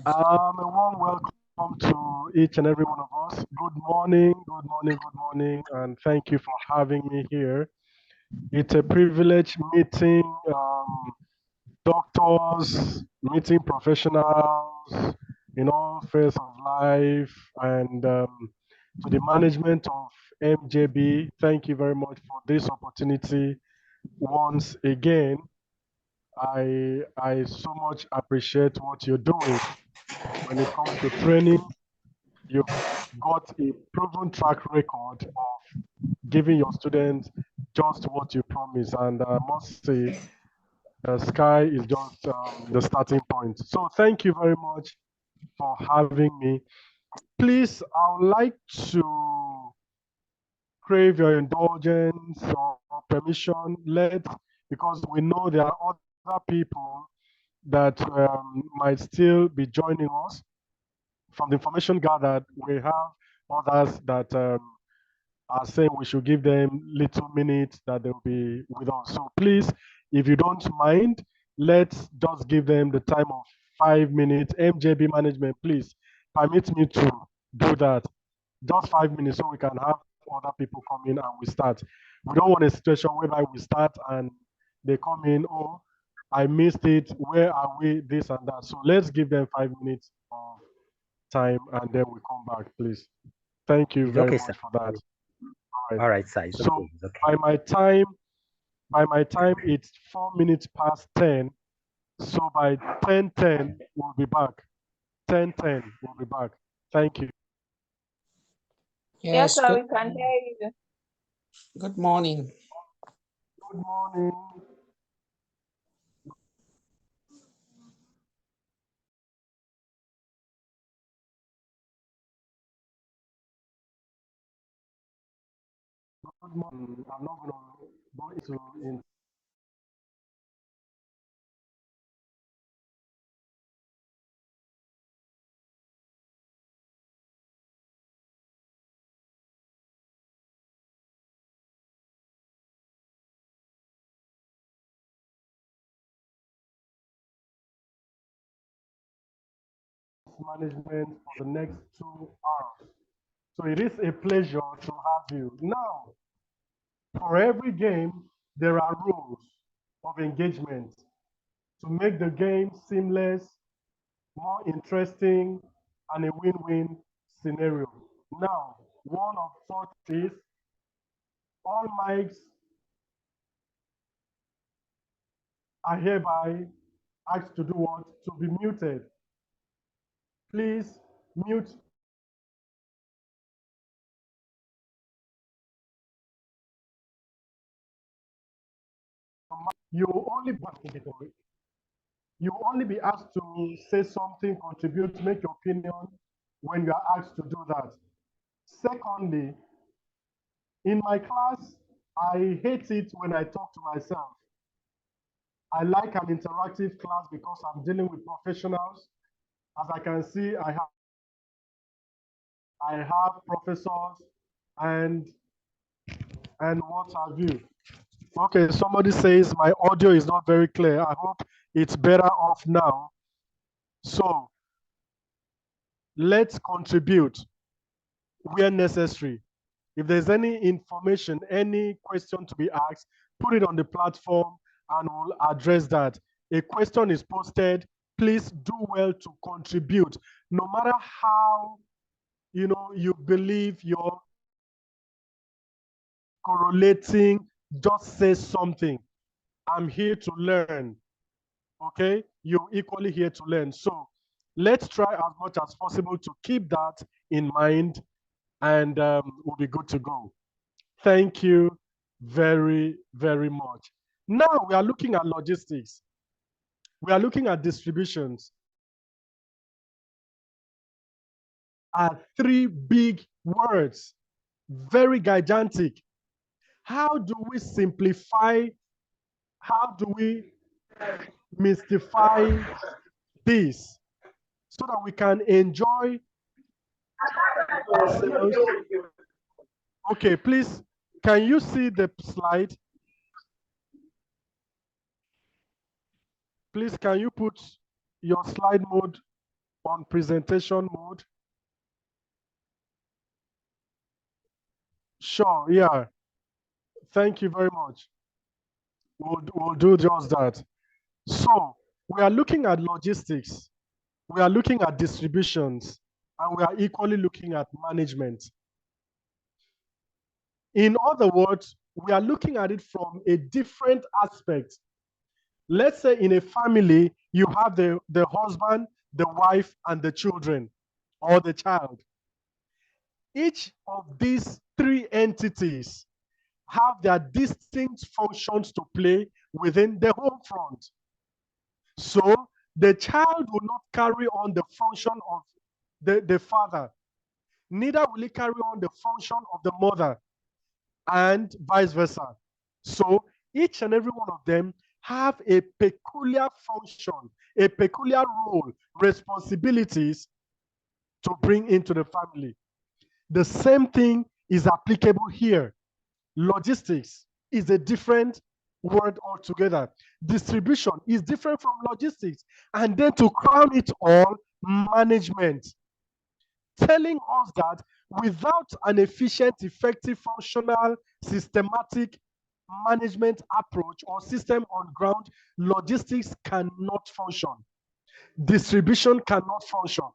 A warm welcome to each and every one of us. Good morning, good morning, good morning, and thank you for having me here. It's a privilege meeting doctors, meeting professionals in all spheres of life, and to the management of MJB. Thank you very much for this opportunity once again. I so much appreciate what you're doing when it comes to training. You've got a proven track record of giving your students just what you promise, and I must say the sky is just the starting point. So thank you very much for having me. Please, I would like to crave your indulgence or permission. Because we know there are other people that might still be joining us. From the information gathered, we have others that are saying we should give them little minutes that they'll be with us. So please, if you don't mind, let's just give them the time of 5 minutes. MJB management, please permit me to do that. Just 5 minutes so we can have other people come in and we start. We don't want a situation whereby we start and they come in, oh, I missed it, where are we, this and that. So let's give them 5 minutes of time and then we come back, please. Thank you It's very okay, much sir. for that. All right, sir. It's So okay. It's okay. by my time, it's 4 minutes past 10. So by 10:10, we'll be back. 10:10, we'll be back. Thank you. Yes, Yes, sir, good, we can hear you. good morning. Good morning. Good morning. I'm not going to go into management for the next 2 hours. So it is a pleasure to have you. Now, for every game, there are rules of engagement to make the game seamless, more interesting, and a win-win scenario. Now, one of such is all mics are hereby asked to do what? To be muted. Please mute. You only be asked to say something, contribute, make your opinion when you are asked to do that. Secondly, in my class, I hate it when I talk to myself. I like an interactive class because I'm dealing with professionals. As I can see, I have professors and what have you. Okay, somebody says my audio is not very clear. I hope it's better off now. So let's contribute where necessary. If there's any information, any question to be asked, put it on the platform and we'll address that. A question is posted, please do well to contribute. No matter how you believe you're correlating, just say something. I'm here to learn. Okay? You're equally here to learn. So let's try as much as possible to keep that in mind and we'll be good to go. Thank you very, very much. Now we are looking at logistics. We are looking at distributions. Are three big words, very gigantic. How do we simplify? How do we mystify this so that we can enjoy ourselves? Okay, please, can you see the slide? Please, can you put your slide mode on presentation mode? Sure, yeah. Thank you very much. We'll do just that. So we are looking at logistics, we are looking at distributions, and we are equally looking at management. In other words, we are looking at it from a different aspect. Let's say in a family, you have the husband, the wife, and the children, or the child. Each of these three entities have their distinct functions to play within the home front. So the child will not carry on the function of the father, neither will he carry on the function of the mother, and vice versa. So each and every one of them have a peculiar function, a peculiar role, responsibilities to bring into the family. The same thing is applicable here. Logistics is a different word altogether. Distribution is different from logistics. And then to crown it all, management. Telling us that without an efficient, effective, functional, systematic management approach or system on ground, logistics cannot function. Distribution cannot function.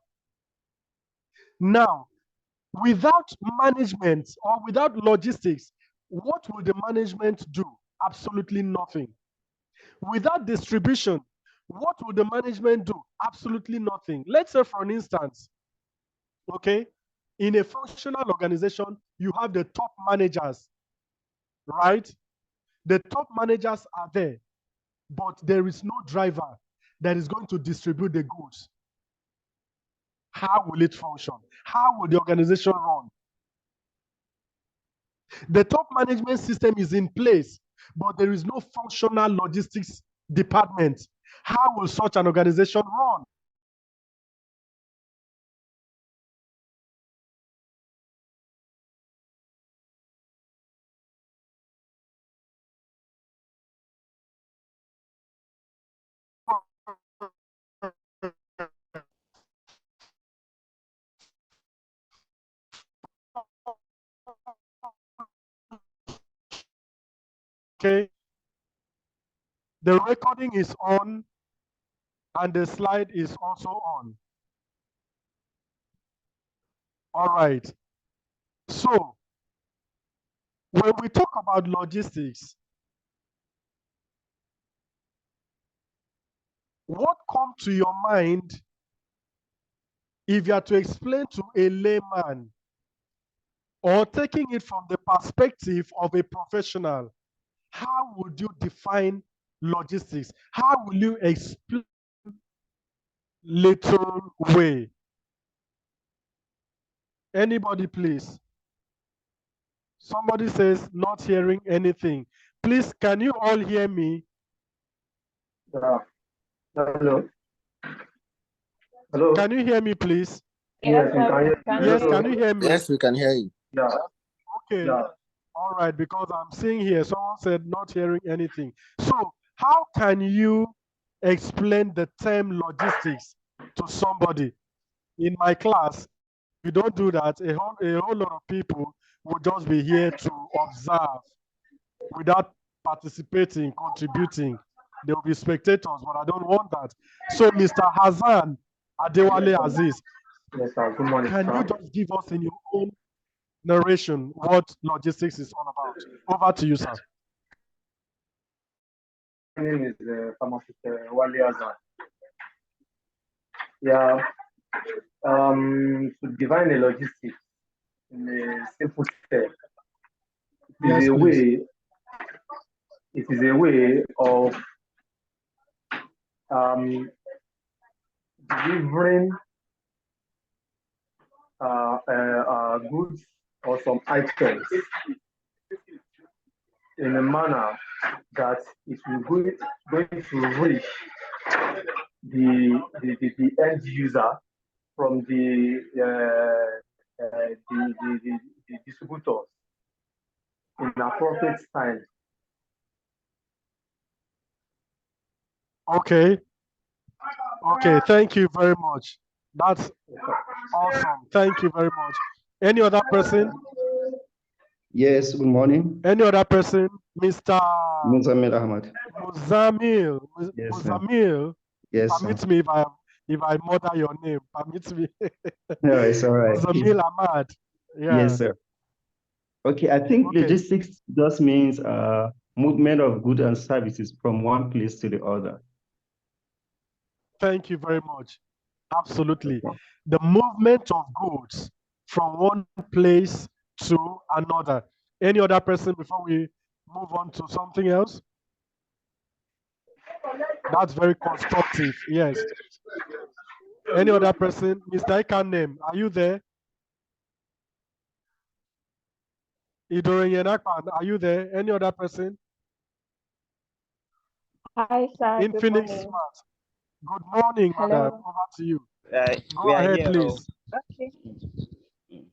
Now, without management or without logistics, what will the management do? Absolutely nothing. Without distribution, what will the management do? Absolutely nothing. Let's say, for an instance, okay, in a functional organization, you have the top managers, right? The top managers are there, but there is no driver that is going to distribute the goods. How will it function? How will the organization run? The top management system is in place, but there is no functional logistics department. How will such an organization run? Okay. The recording is on and the slide is also on. All right. So when we talk about logistics, what comes to your mind if you are to explain to a layman or taking it from the perspective of a professional? How would you define logistics? How will you explain little way? Anybody, please? Somebody says not hearing anything. Please, can you all hear me? Yeah. Hello. Hello. Can you hear me, please? Yes, we can hear you. Yes, can you hear me? Yes, we can hear you. Yeah. Okay. Yeah. All right, because I'm seeing here, someone said not hearing anything. So how can you explain the term logistics to somebody? In my class, if you don't do that, a whole lot of people will just be here to observe without participating, contributing. They will be spectators, but I don't want that. So Mr. Hassan Adewale Aziz, Yes, sir. Good morning, can you sir. just give us in your own narration what logistics is all about? Over to you, sir. My name is pharmacist Wale Azan. Yeah. To define a logistics in a simple step, Yes, is a please. way. It is a way of delivering goods or some items in a manner that it will going to reach the end user from the distributors in appropriate time. Okay. Okay, thank you very much. That's awesome. Thank you very much. Any other person? Yes, good morning. Any other person? Mr. Muzamil Ahmad. Muzamil. Yes, sir. Muzamil. Yes, sir. Permit me if I murder your name. Permit me. No, it's all right. Muzamil Ahmad. Yeah. Yes, sir. Okay, I think Okay. logistics just means movement of goods and services from one place to the other. Thank you very much. Absolutely. The movement of goods from one place to another. Any other person before we move on to something else? That's very constructive. Yes. Any other person? Mr. Ikanem, are you there? Idoren Yenakpan, are you there? Any other person? Hi, sir. Good Infinix morning. Smart. Good morning, madam. Hello. Over to you. Go We are ahead, here. please. Okay.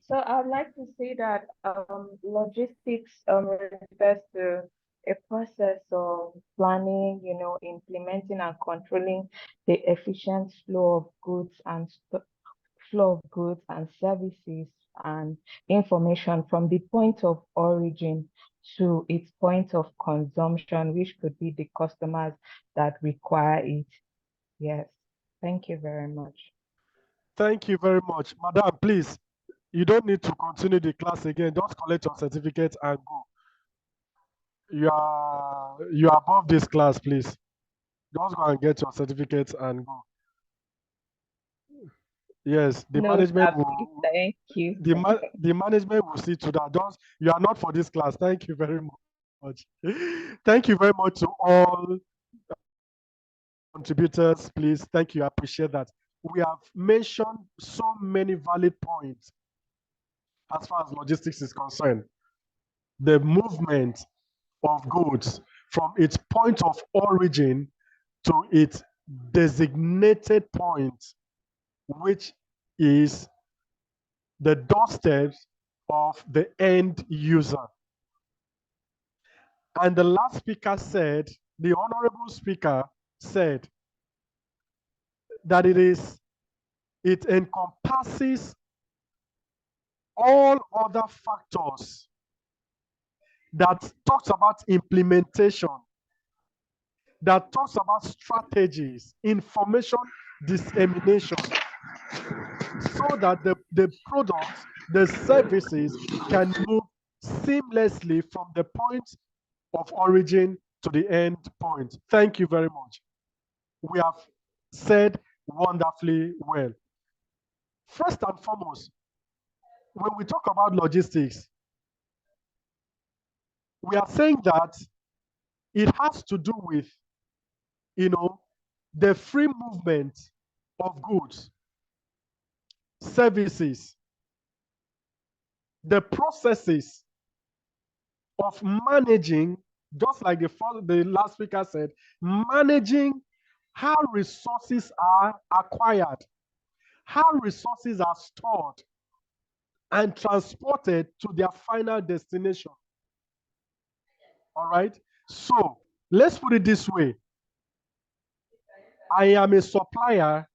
So I'd like to say that logistics refers to a process of planning, implementing and controlling the efficient flow of goods and services and information from the point of origin to its point of consumption, which could be the customers that require it. Yes. Thank you very much. Thank you very much. Madam, please, you don't need to continue the class again. Just collect your certificate and go. You are above this class, please. Just go and get your certificate and go. Yes, the No, management sir, please, will thank you. the management will see to that. Just you are not for this class. Thank you very much. Thank you very much to all contributors. Please, thank you. I appreciate that. We have mentioned so many valid points as far as logistics is concerned. The movement of goods from its point of origin to its designated point, which is the doorsteps of the end user. And the last speaker said, the honorable speaker said that it encompasses all other factors that talks about implementation, that talks about strategies, information dissemination, so that the products, the services can move seamlessly from the point of origin to the end point. Thank you very much. We have said wonderfully well. First and foremost, when we talk about logistics, we are saying that it has to do with, the free movement of goods, services, the processes of managing, just like the last speaker said, managing how resources are acquired, how resources are stored and transported to their final destination. All right? So let's put it this way. I am a supplier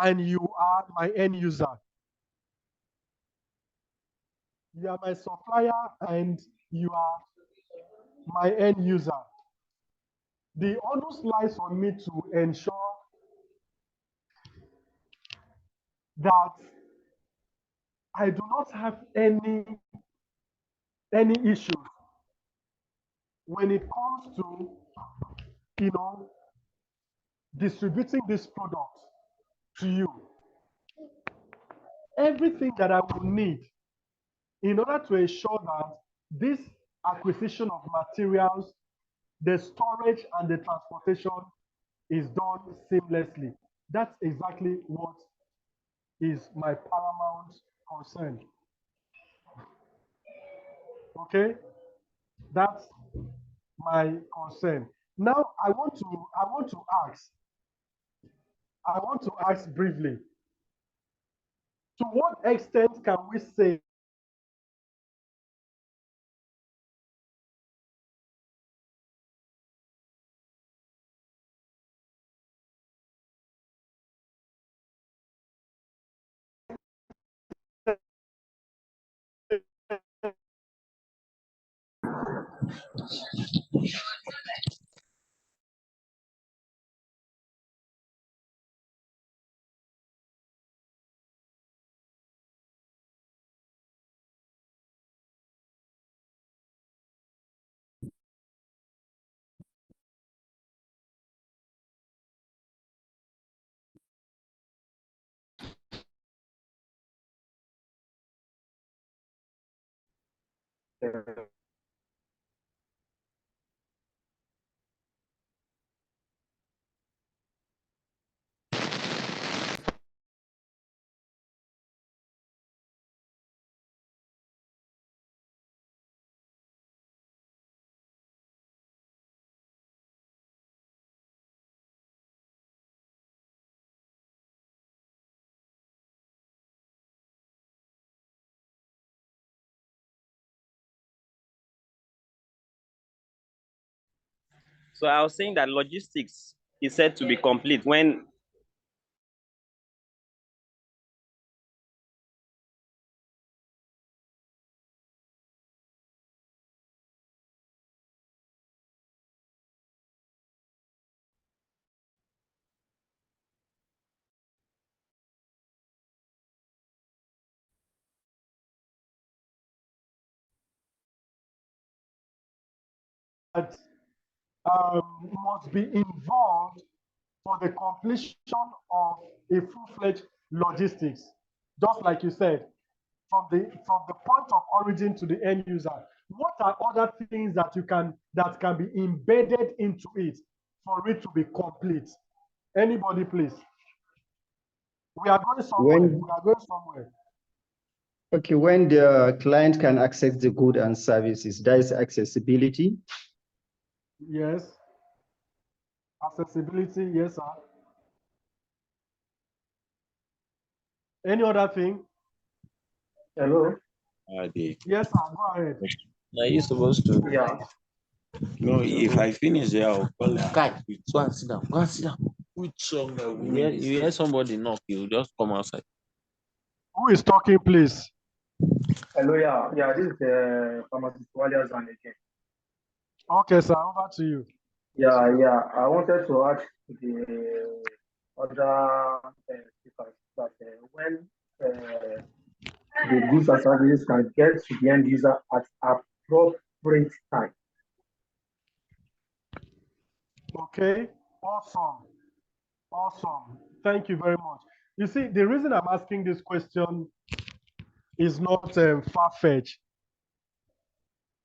and you are my end user. You are my supplier and you are my end user. The onus lies on me to ensure that I do not have any issue when it comes to, distributing this product to you. Everything that I will need in order to ensure that this acquisition of materials, the storage and the transportation is done seamlessly. That's exactly what is my paramount concern. Okay? That's my concern. Now I want to ask briefly, to what extent can we say So I was saying that logistics is said to be complete when that must be involved for the completion of a full-fledged logistics. Just like you said, from the point of origin to the end user, what are other things that can be embedded into it for it to be complete? Anybody, please. We are going somewhere. Okay, when the client can access the goods and services, that is accessibility. Yes. Accessibility, yes, sir. Any other thing? Hello? Yes, sir, go ahead. Are you supposed to? Yeah. No, if I finish here, I'll call her. Guy, go and sit down. Go and sit down. Which song? You hear somebody knock, you just come outside. Who is talking, please? Hello, yeah, this is the pharmacist Walias and again. Okay, sir, over to you. Yeah, I wanted to ask the other speakers that when the goods and services can get to the end user at appropriate time. Okay, awesome. Thank you very much. You see, the reason I'm asking this question is not far-fetched.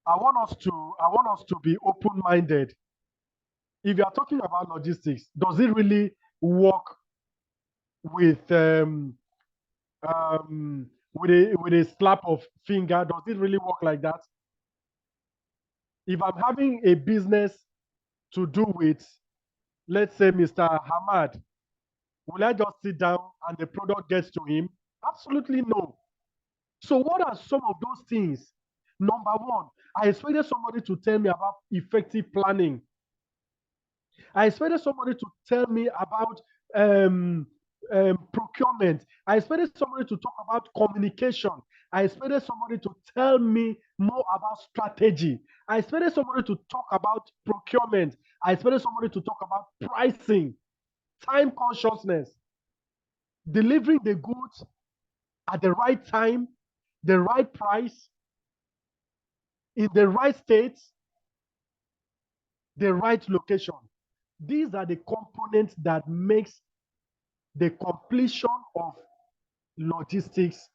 I want us to be open-minded. If you are talking about logistics, does it really work with with a slap of finger? Does it really work like that? If I'm having a business to do with, let's say, Mr. Hamad, will I just sit down and the product gets to him? Absolutely no. So what are some of those things? Number one, I expected somebody to tell me about effective planning. I expected somebody to tell me about procurement. I expected somebody to talk about communication. I expected somebody to tell me more about strategy. I expected somebody to talk about procurement. I expected somebody to talk about pricing, time consciousness, delivering the goods at the right time, the right price, in the right state, the right location. These are the components that makes the completion of logistics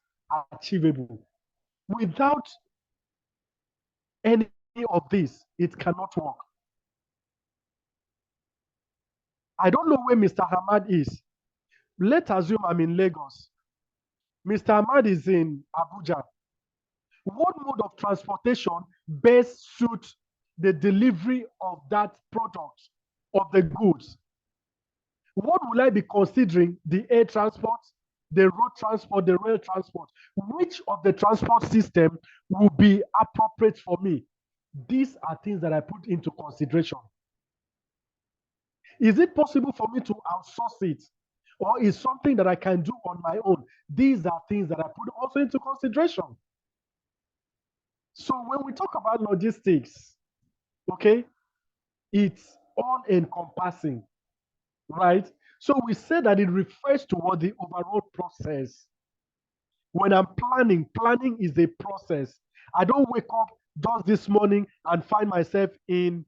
achievable. Without any of this, it cannot work. I don't know where Mr. Hamad is. Let's assume I'm in Lagos. Mr. Hamad is in Abuja. What mode of transportation best suits the delivery of that product, of the goods? What will I be considering? The air transport, the road transport, the rail transport? Which of the transport system will be appropriate for me? These are things that I put into consideration. Is it possible for me to outsource it? Or is something that I can do on my own? These are things that I put also into consideration. So when we talk about logistics, Okay? It's all encompassing, right? So we say that it refers to what the overall process. When I'm planning is a process. I don't wake up just this morning and find myself in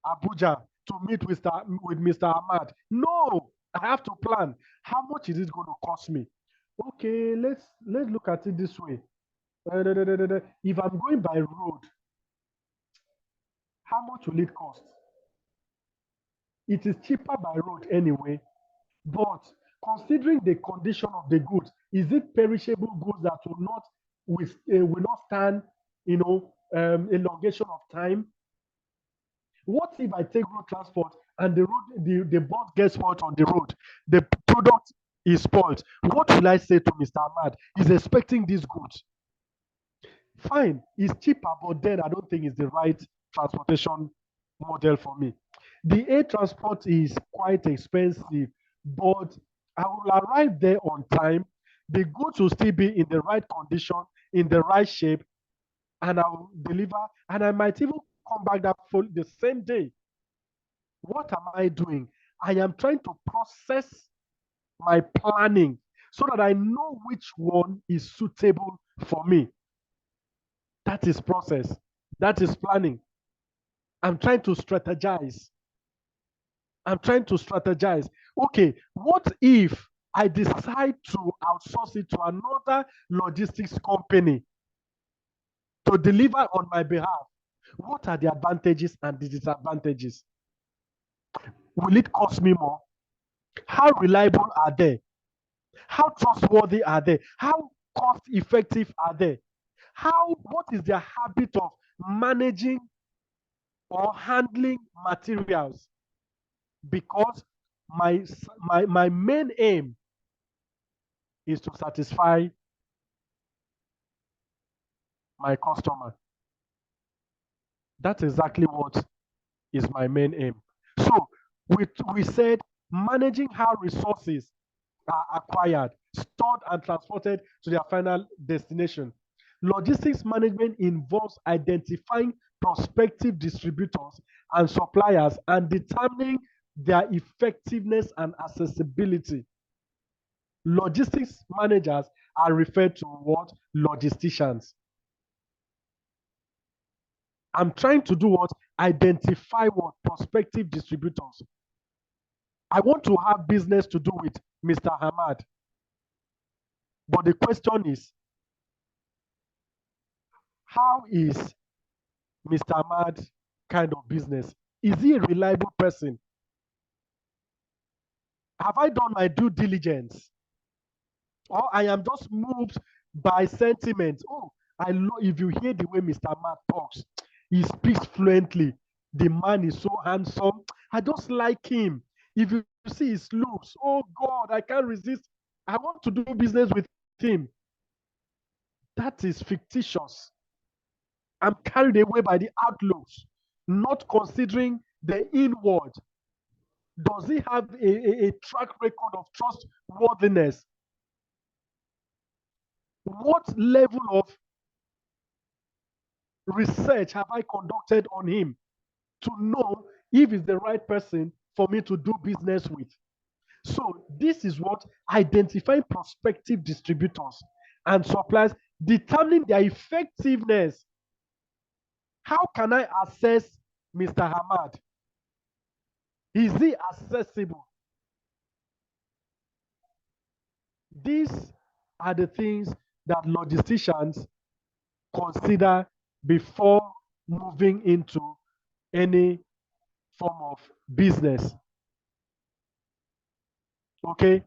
Abuja to meet with Mr. Ahmad. No, I have to plan. How much is it going to cost me? Okay, let's look at it this way. If I'm going by road, how much will it cost? It is cheaper by road anyway, but considering the condition of the goods, is it perishable goods that will not stand, elongation of time? What if I take road transport and the bus gets spoiled on the road? The product is spoiled. What will I say to Mr. Ahmad? He's expecting these goods. Fine, it's cheaper, but then I don't think it's the right transportation model for me. The air transport is quite expensive, but I will arrive there on time. The goods will still be in the right condition, in the right shape, and I will deliver. And I might even come back the same day. What am I doing? I am trying to process my planning so that I know which one is suitable for me. That is process. That is planning. I'm trying to strategize. Okay, what if I decide to outsource it to another logistics company to deliver on my behalf? What are the advantages and the disadvantages? Will it cost me more? How reliable are they? How trustworthy are they? How cost effective are they? What is their habit of managing or handling materials? Because my main aim is to satisfy my customer. That's exactly what is my main aim. So we said managing how resources are acquired, stored, and transported to their final destination. Logistics management involves identifying prospective distributors and suppliers and determining their effectiveness and accessibility. Logistics managers are referred to what? Logisticians. I'm trying to do what? Identify what? Prospective distributors. I want to have business to do with Mr. Hamad. But the question is, how is Mr. Ahmad kind of business? Is he a reliable person? Have I done my due diligence? Or I am just moved by sentiment? Oh, if you hear the way Mr. Ahmad talks, he speaks fluently. The man is so handsome. I just like him. If you see his looks, oh God, I can't resist. I want to do business with him. That is fictitious. I'm carried away by the outlooks, not considering the inward. Does he have a track record of trustworthiness? What level of research have I conducted on him to know if he's the right person for me to do business with? So this is what identifying prospective distributors and suppliers, determining their effectiveness. How can I assess Mr. Hamad? Is he accessible? These are the things that logisticians consider before moving into any form of business. Okay?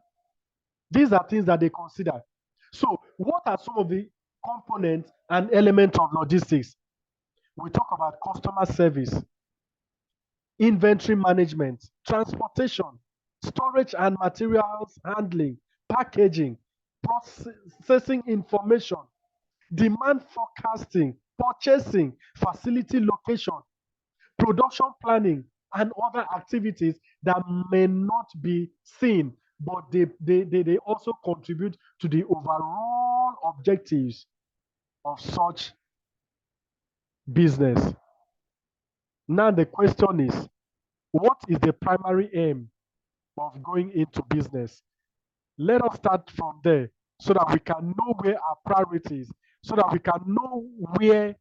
These are things that they consider. So, what are some of the components and elements of logistics? We talk about customer service, inventory management, transportation, storage and materials handling, packaging, processing information, demand forecasting, purchasing, facility location, production planning, and other activities that may not be seen, but they also contribute to the overall objectives of such business. Now the question is, what is the primary aim of going into business? Let us start from there so that we can know where our priorities, so that we can know where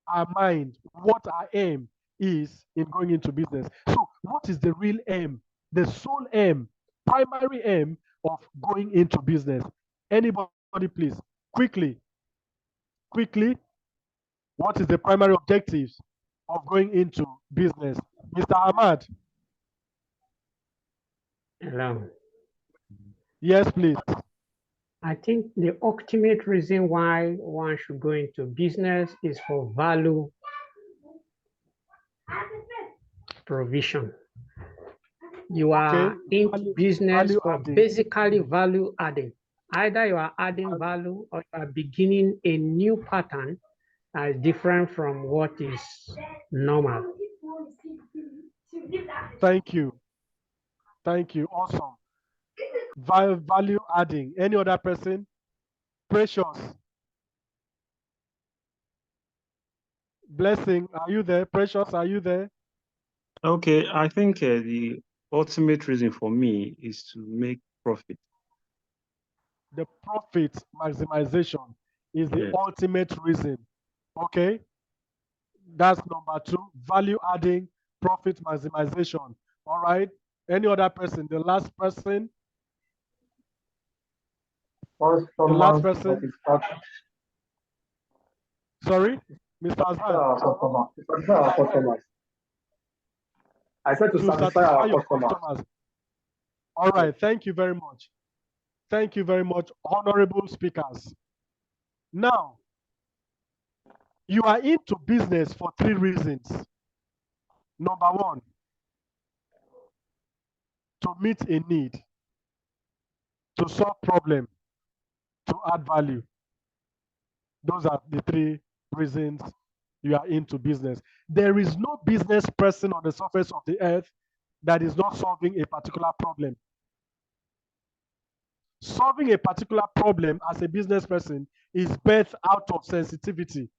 our mind, what our aim is in going into business. So, what is the real aim, the sole aim, primary aim of going into business? Anybody, please, quickly, what is the primary objectives of going into business? Mr. Ahmad, Hello. yes, please. I think the ultimate reason why one should go into business is for value provision. You are into business value for adding. basically value adding. Either you are adding value or you are beginning a new pattern that is different from what is normal. Thank you. Thank you. Awesome. Value adding. Any other person? Precious. Blessing, are you there? Precious, are you there? Okay, I think the ultimate reason for me is to make profit. The profit maximization is the ultimate reason. Okay? That's number 2. Value adding, profit maximization. All right? Any other person? The last person? The last person? Sorry? Mr. Azan? I said to satisfy our customers. All right. Thank you very much. Thank you very much, honorable speakers. Now, you are into business for 3 reasons. Number 1, to meet a need, to solve problem, to add value. Those are the 3 reasons you are into business. There is no business person on the surface of the earth that is not solving a particular problem. Solving a particular problem as a business person is birthed out of sensitivity,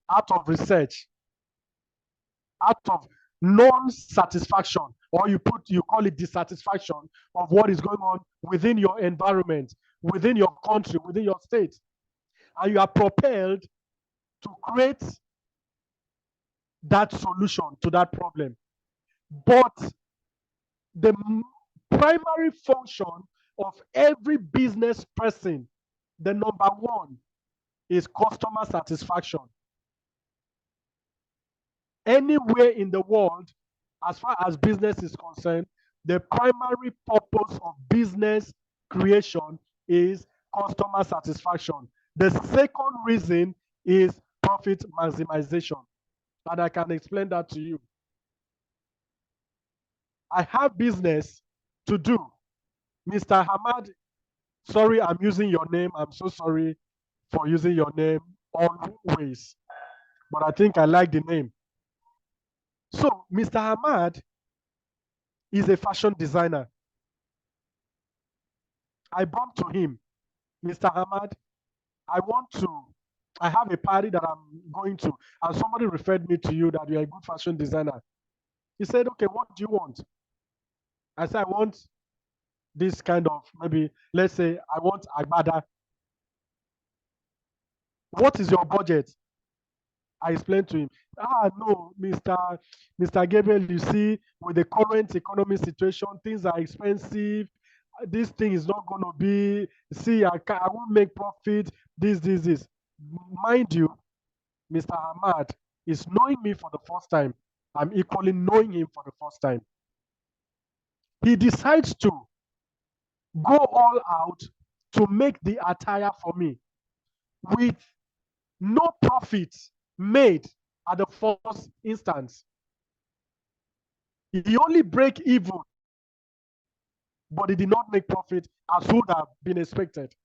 out of research, out of non-satisfaction, or you call it dissatisfaction of what is going on within your environment, within your country, within your state. And you are propelled to create that solution to that problem. But the primary function of every business person, the number 1, is customer satisfaction. Anywhere in the world, as far as business is concerned, the primary purpose of business creation is customer satisfaction. The second reason is profit maximization. And I can explain that to you. I have business to do. Mr. Hamad, sorry, I'm using your name. I'm so sorry for using your name always. But I think I like the name. So, Mr. Hamad is a fashion designer. I bumped to him. Mr. Hamad, I have a party that I'm going to, and somebody referred me to you that you're a good fashion designer. He said, okay, what do you want? I said, I want this kind of, maybe, let's say, I want agbada. What is your budget? I explained to him, no, Mr. Gabriel, you see, with the current economic situation, things are expensive. This thing is not going to be, see, I won't make profit, this. Mind you, Mr. Ahmad is knowing me for the first time. I'm equally knowing him for the first time. He decides to go all out to make the attire for me with no profit made at the first instance. He only break even, but he did not make profit as would have been expected.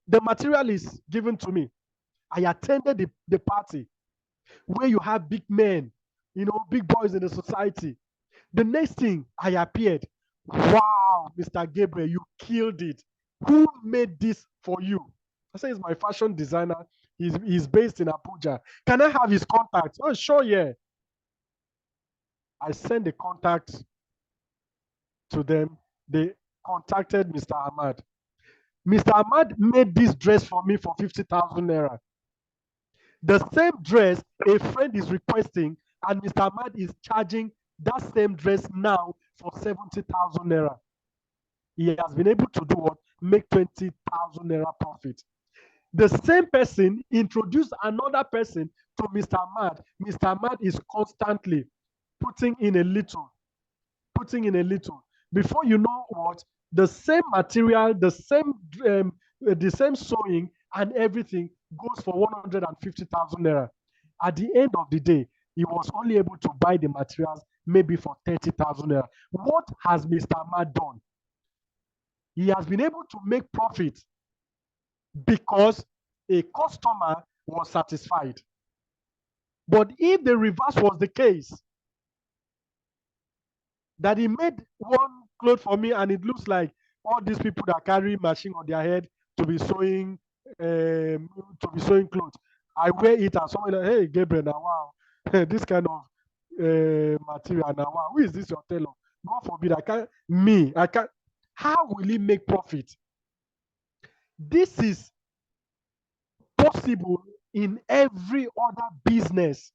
The material is given to me. I attended the party where you have big men, big boys in the society. The next thing I appeared, wow, Mr. Gabriel, you killed it. Who made this for you? I said, it's my fashion designer. He's based in Abuja. Can I have his contact? Oh, sure, yeah. I sent the contact to them. They contacted Mr. Ahmad. Mr. Ahmad made this dress for me for 50,000 naira. The same dress a friend is requesting, and Mr. Ahmad is charging that same dress now for 70,000 naira. He has been able to do what? Make 20,000 naira profit. The same person introduced another person to Mr. Ahmad. Mr. Ahmad is constantly putting in a little. Before you know what, the same material, the same sewing and everything goes for 150,000 naira. At the end of the day, he was only able to buy the materials maybe for 30,000 naira. What has Mr. Ahmad done? He has been able to make profit because a customer was satisfied. But if the reverse was the case, that he made one cloth for me and it looks like all these people that carry machine on their head to be sewing clothes, I wear it and someone like, hey Gabriel, now wow, this kind of material, now wow, who is this your tailor? God forbid, I can't. How will he make profit? This is possible in every other business.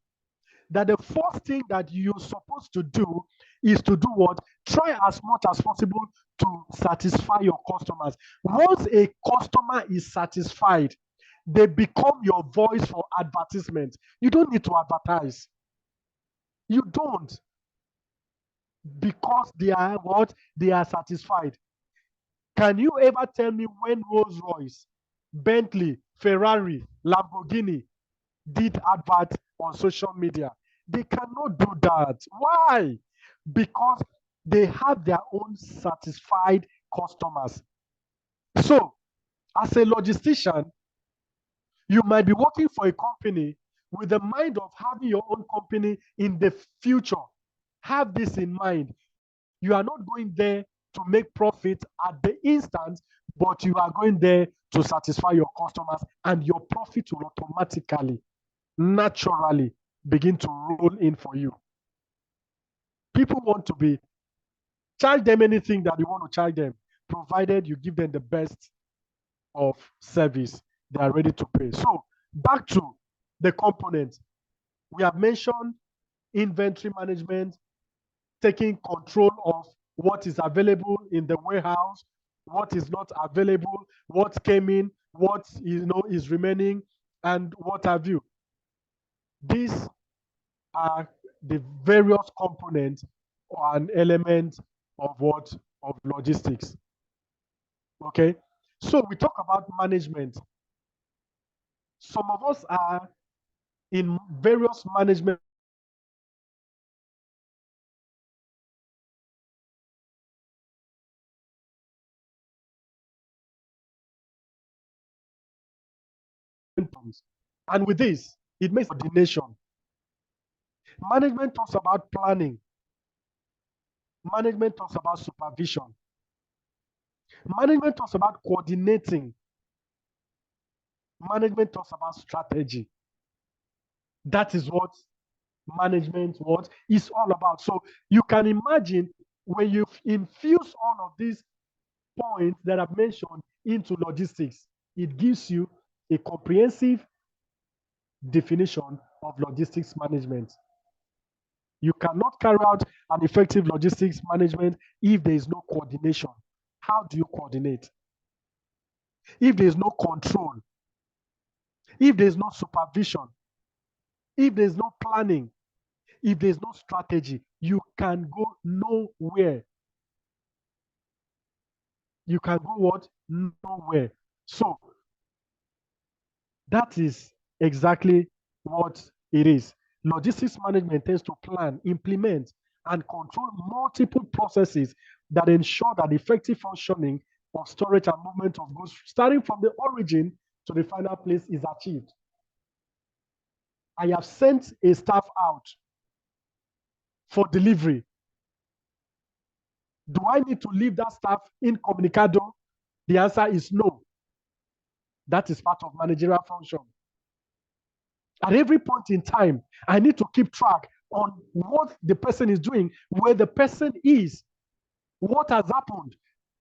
That the first thing that you're supposed to do is to do what? Try as much as possible to satisfy your customers. Once a customer is satisfied, they become your voice for advertisement. You don't need to advertise. You don't. Because they are what? They are satisfied. Can you ever tell me when Rolls Royce, Bentley, Ferrari, Lamborghini did advert on social media? They cannot do that. Why? Because they have their own satisfied customers. So, as a logistician, you might be working for a company with the mind of having your own company in the future. Have this in mind. You are not going there to make profit at the instant, but you are going there to satisfy your customers, and your profit will automatically, naturally begin to roll in for you. People want to be, charge them anything that you want to charge them, provided you give them the best of service, they are ready to pay. So back to the components. We have mentioned inventory management, taking control of what is available in the warehouse, what is not available, what came in, what is remaining, and what have you. These are the various components and elements of logistics. Okay, so we talk about management. Some of us are in various management terms. And with this, it makes coordination. Management talks about planning. Management talks about supervision. Management talks about coordinating. Management talks about strategy. That is what management is all about. So you can imagine when you infuse all of these points that I've mentioned into logistics, it gives you a comprehensive definition of logistics management. You cannot carry out an effective logistics management if there is no coordination. How do you coordinate? If there is no control, if there is no supervision, if there is no planning, if there is no strategy, you can go nowhere. You can go what? Nowhere. So that is exactly what it is. Logistics management tends to plan, implement, and control multiple processes that ensure that effective functioning of storage and movement of goods, starting from the origin to the final place, is achieved. I have sent a staff out for delivery. Do I need to leave that staff incommunicado? The answer is no. That is part of managerial function. At every point in time, I need to keep track on what the person is doing, where the person is, what has happened,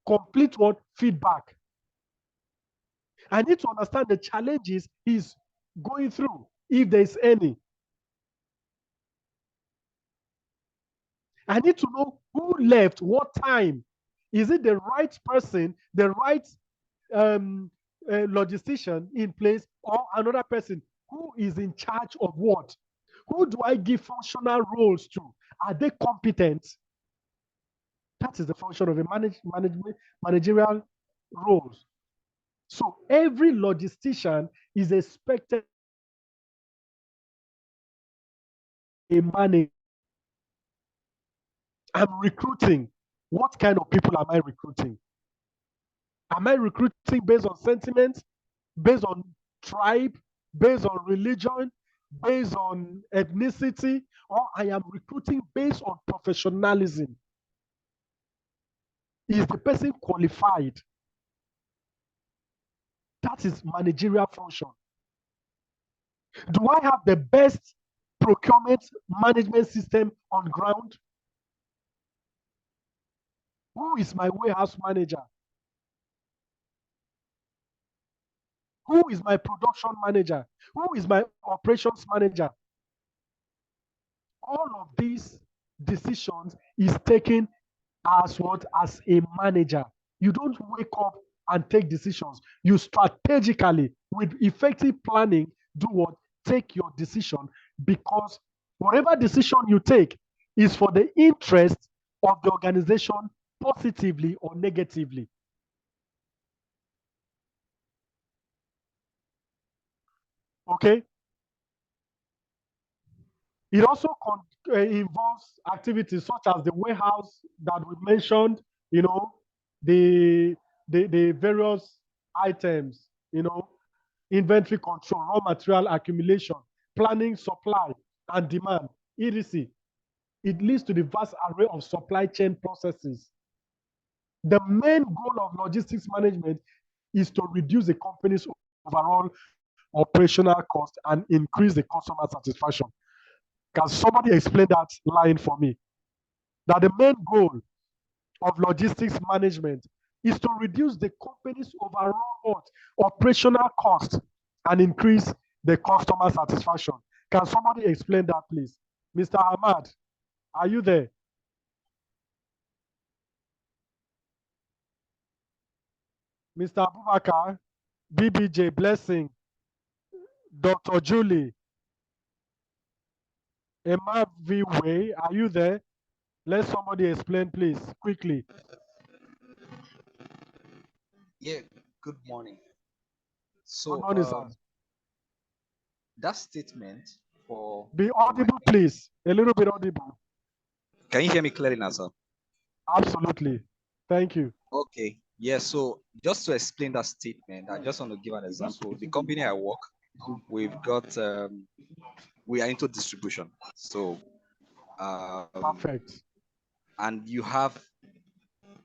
complete what feedback. I need to understand the challenges he's going through, if there's any. I need to know who left, what time. Is it the right person, the right logistician in place, or another person who is in charge of what? Who do I give functional roles to? Are they competent? That is the function of a managerial roles. So every logistician is expected a manager. I'm recruiting. What kind of people am I recruiting? Am I recruiting based on sentiment, based on tribe, based on religion, based on ethnicity, or I am recruiting based on professionalism? Is the person qualified? That is managerial function. Do I have the best procurement management system on ground? Who is my warehouse manager? Who is my production manager? Who is my operations manager? All of these decisions is taken as what? As a manager. You don't wake up and take decisions. You strategically, with effective planning, do what? Take your decision, because whatever decision you take is for the interest of the organization, positively or negatively. Okay? It also involves activities such as the warehouse that we mentioned, the various items, inventory control, raw material accumulation, planning, supply, and demand, etc. It leads to the vast array of supply chain processes. The main goal of logistics management is to reduce the company's overall operational cost and increase the customer satisfaction. Can somebody explain that line for me? That the main goal of logistics management is to reduce the company's overall operational cost and increase the customer satisfaction. Can somebody explain that, please? Mr. Ahmad, are you there? Mr. Abubakar, BBJ, Blessing, Dr. Julie, Emma V. Way, are you there? Let somebody explain, please, quickly. Yeah, good morning. Good morning, sir. That statement for... Be audible, please. A little bit audible. Can you hear me clearly now, sir? Absolutely. Thank you. Okay. Yeah, so just to explain that statement, I just want to give an example. The company I work, we've got, we are into distribution. So, perfect. And you have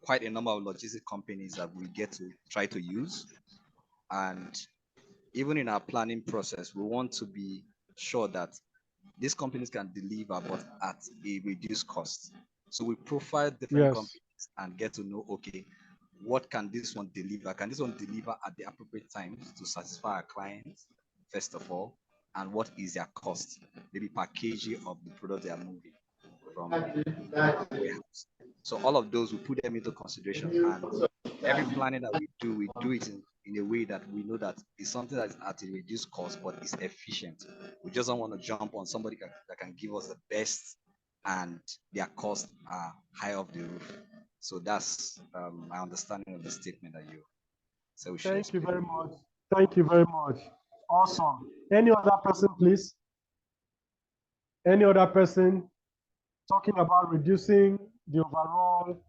quite a number of logistic companies that we get to try to use. And even in our planning process, we want to be sure that these companies can deliver, but at a reduced cost. So we profile different companies and get to know, okay, what can this one deliver? Can this one deliver at the appropriate times to satisfy our clients, first of all? And what is their cost? Maybe per kg of the product they are moving from our warehouse. So all of those, we put them into consideration. And every planning that we do it in a way that we know that it's something that is at a reduced cost, but it's efficient. We just don't want to jump on somebody that can give us the best and their costs are high off the roof. So that's my understanding of the statement that you said. So thank you very much. Thank you very much. Awesome. Any other person, please? Any other person talking about reducing the overall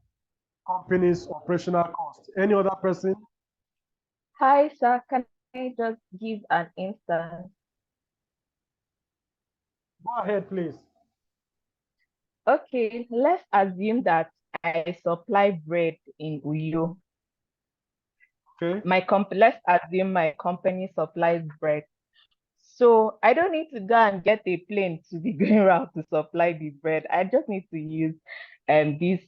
company's operational cost? Any other person? Hi, sir. Can I just give an instance? Go ahead, please. Okay, let's assume that I supply bread in Uyo. Okay. Let's assume my company supplies bread. So I don't need to go and get a plane to be going around to supply the bread. I just need to use these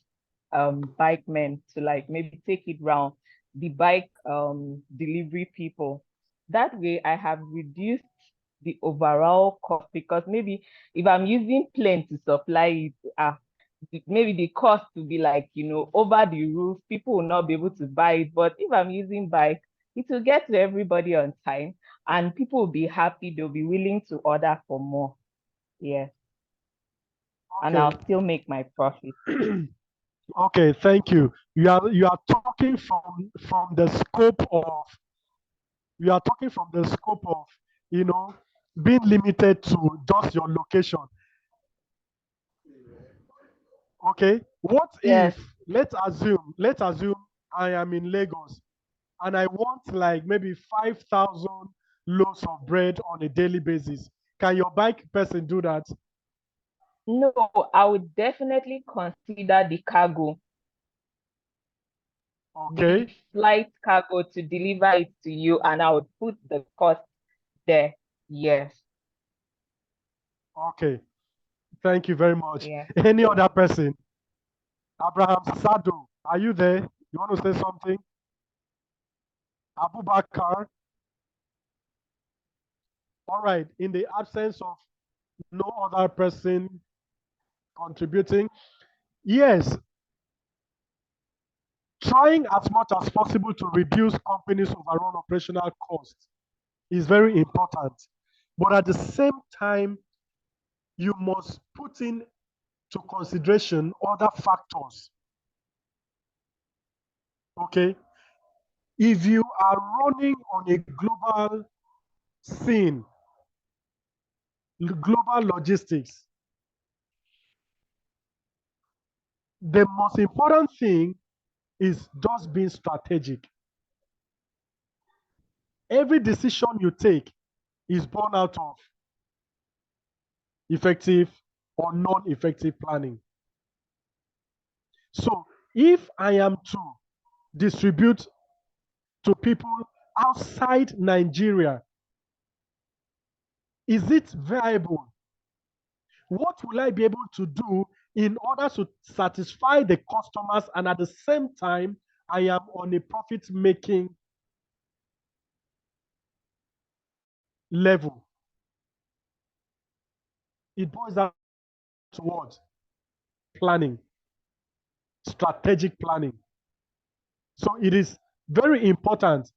bike men to like maybe take it round, the bike delivery people. That way I have reduced the overall cost, because maybe if I'm using plane to supply it, maybe the cost will be like, over the roof. People will not be able to buy it. But if I'm using bike, it will get to everybody on time, and people will be happy. They'll be willing to order for more. Yeah. And Okay. I'll still make my profit. Okay, thank you. You are talking from the scope of being limited to just your location. Okay. What Yes. if, let's assume I am in Lagos and I want like maybe 5,000 loaves of bread on a daily basis. Can your bike person do that? No, I would definitely consider the cargo, Okay. the flight cargo, to deliver it to you, and I would put the cost there. Yes. Okay. Thank you very much. Yeah. Any other person? Abraham Sado, are you there? You want to say something? Abubakar? All right. In the absence of no other person contributing, yes, trying as much as possible to reduce companies' overall operational costs is very important. But at the same time, you must put in to consideration other factors. Okay? If you are running on a global scene, global logistics, the most important thing is just being strategic. Every decision you take is born out of effective or non-effective planning. So if I am to distribute to people outside Nigeria, is it viable? What will I be able to do in order to satisfy the customers, and at the same time, I am on a profit-making level? It boils down to what? Planning, strategic planning. So it is very important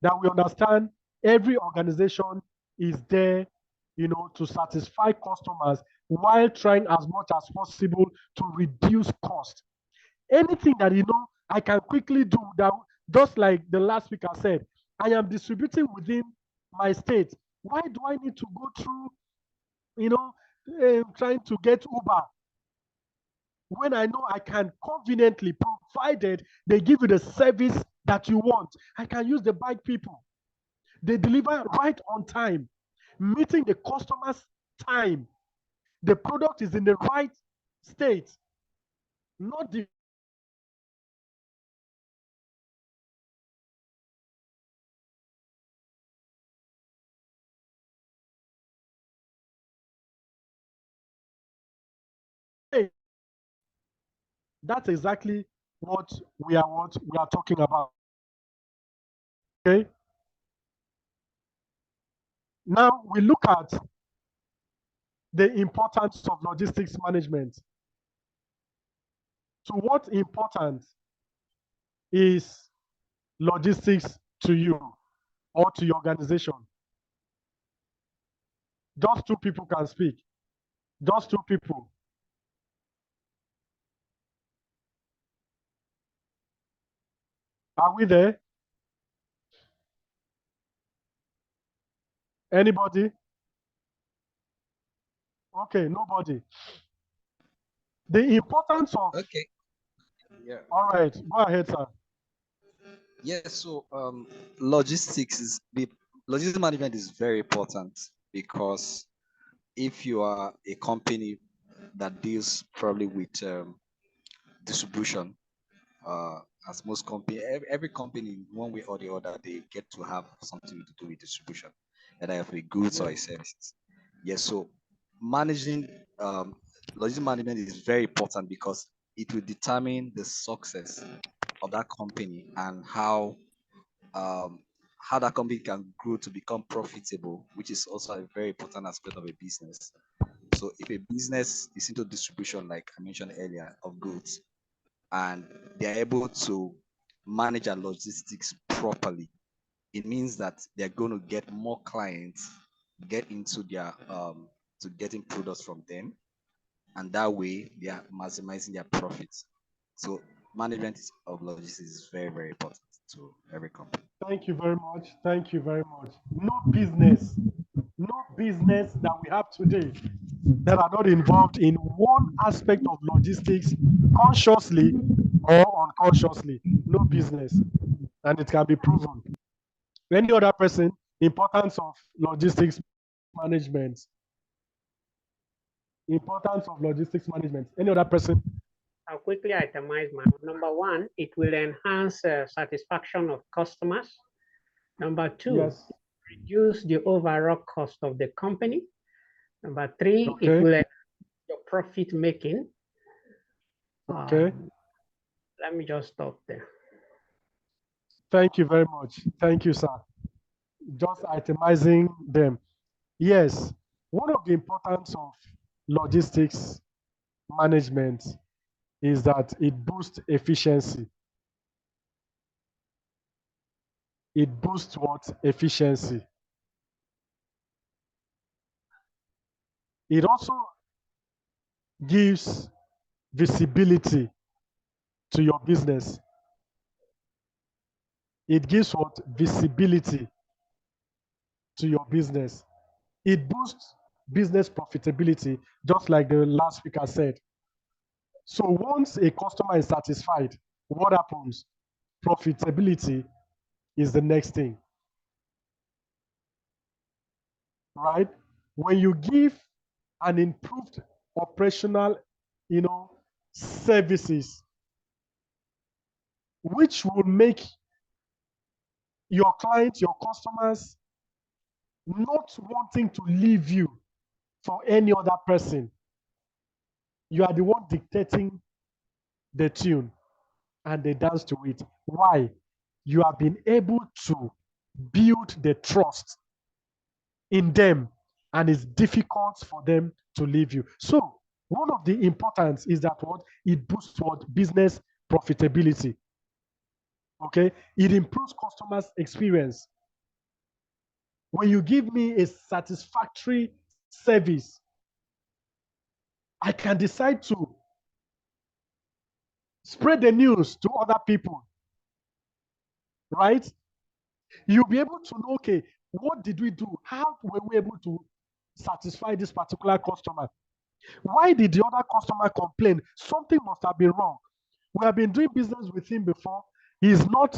that we understand every organization is there, to satisfy customers while trying as much as possible to reduce cost. Anything that I can quickly do, that just like the last speaker said, I am distributing within my state. Why do I need to go through, trying to get Uber when I know I can conveniently, provided they give you the service that you want? I can use the bike people. They deliver right on time, meeting the customer's time. The product is in the right state, not the That's exactly what we are talking about. Okay. Now we look at the importance of logistics management. So what important is logistics to you or to your organization? Just two people can speak. Just two people. Are we there? Anybody? Okay, nobody. The importance of. Okay. Yeah. All right, go ahead, sir. Yeah. So logistics management is very important, because if you are a company that deals probably with distribution, as most company, every company, one way or the other, they get to have something to do with distribution. either of a goods or a services. Yes, so managing logistics management is very important because it will determine the success of that company and um, how that company can grow to become profitable, which is also a very important aspect of a business. So if a business is into distribution, like I mentioned earlier, of goods, and they're able to manage their logistics properly, it means that they're going to get more clients, get into their to getting products from them, and that way they are maximizing their profits. So management of logistics is very, very important to every company. Thank you very much. Thank you very much. No business that we have today that are not involved in one aspect of logistics consciously or unconsciously. No business. And it can be proven. Any other person, importance of logistics management. Importance of logistics management. Any other person? I'll quickly itemize my number one, it will enhance satisfaction of customers. Number two, Yes. reduce the overall cost of the company. Number three, Okay. it will enhance your profit making. Okay. Let me just stop there. Thank you very much. Thank you, sir. Just itemizing them. Yes, one of the importance of logistics management is that it boosts efficiency. It boosts what? Efficiency. It also gives visibility to your business. It gives what? Visibility to your business. It boosts business profitability, just like the last speaker said. So once a customer is satisfied, what happens? Profitability is the next thing. Right? When you give an improved operational, services, which will make your clients, your customers, not wanting to leave you for any other person. You are the one dictating the tune and they dance to it. Why? You have been able to build the trust in them and it's difficult for them to leave you. So one of the importance is that what it boosts what business profitability. Okay, it improves customers' experience. When you give me a satisfactory service, I can decide to spread the news to other people, right? You'll be able to know, okay, what did we do? How were we able to satisfy this particular customer? Why did the other customer complain? Something must have been wrong. We have been doing business with him before. He's not,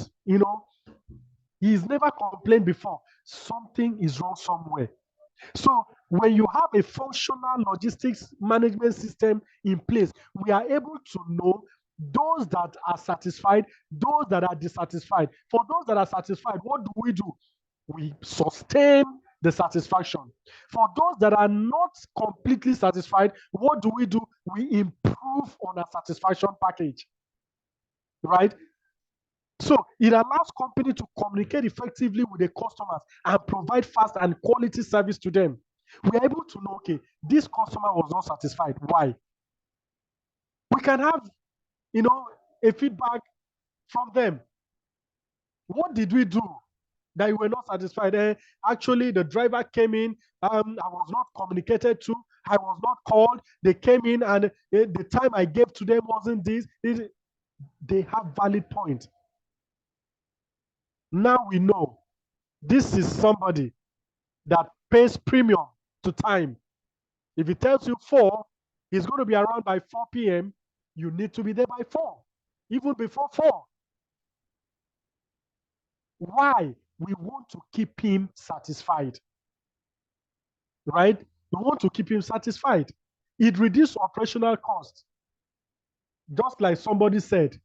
he's never complained before. Something is wrong somewhere. So when you have a functional logistics management system in place, we are able to know those that are satisfied, those that are dissatisfied. For those that are satisfied, what do? We sustain the satisfaction. For those that are not completely satisfied, what do? We improve on our satisfaction package, right? So it allows company to communicate effectively with the customers and provide fast and quality service to them. We are able to know, okay, this customer was not satisfied. Why? We can have, a feedback from them. What did we do that you were not satisfied? Actually, the driver came in. I was not communicated to. I was not called. They came in and the time I gave to them wasn't this. They have valid point. Now we know this is somebody that pays premium to time. If he tells you 4, he's going to be around by 4 p.m., you need to be there by 4, even before 4. Why? We want to keep him satisfied, right? We want to keep him satisfied. It reduces operational costs. Just like somebody said,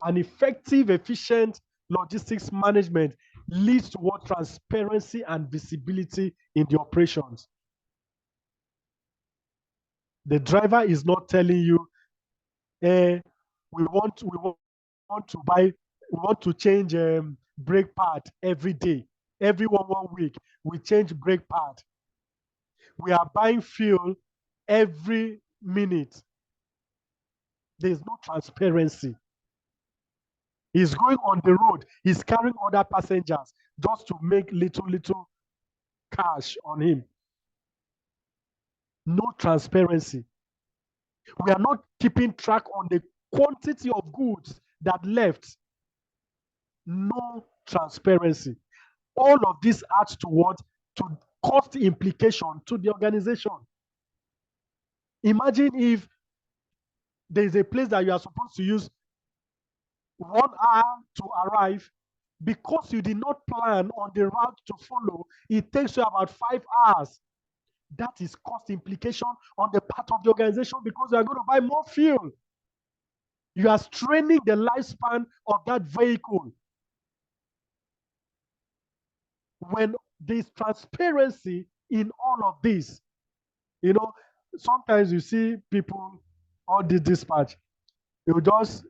an effective, efficient logistics management leads to what? Transparency and visibility in the operations. The driver is not telling you, we want to buy, we want to change brake pad every day. Every one week, we change brake pad. We are buying fuel every minute. There's no transparency. He's going on the road. He's carrying other passengers just to make little cash on him. No transparency. We are not keeping track on the quantity of goods that left. No transparency. All of this adds to what? To cost implication to the organization. Imagine if there's a place that you are supposed to use 1 hour to arrive, because you did not plan on the route to follow, it takes you about 5 hours. That is cost implication on the part of the organization, because you are going to buy more fuel. You are straining the lifespan of that vehicle. When there's transparency in all of this, you know, sometimes you see people on the dispatch, they will just,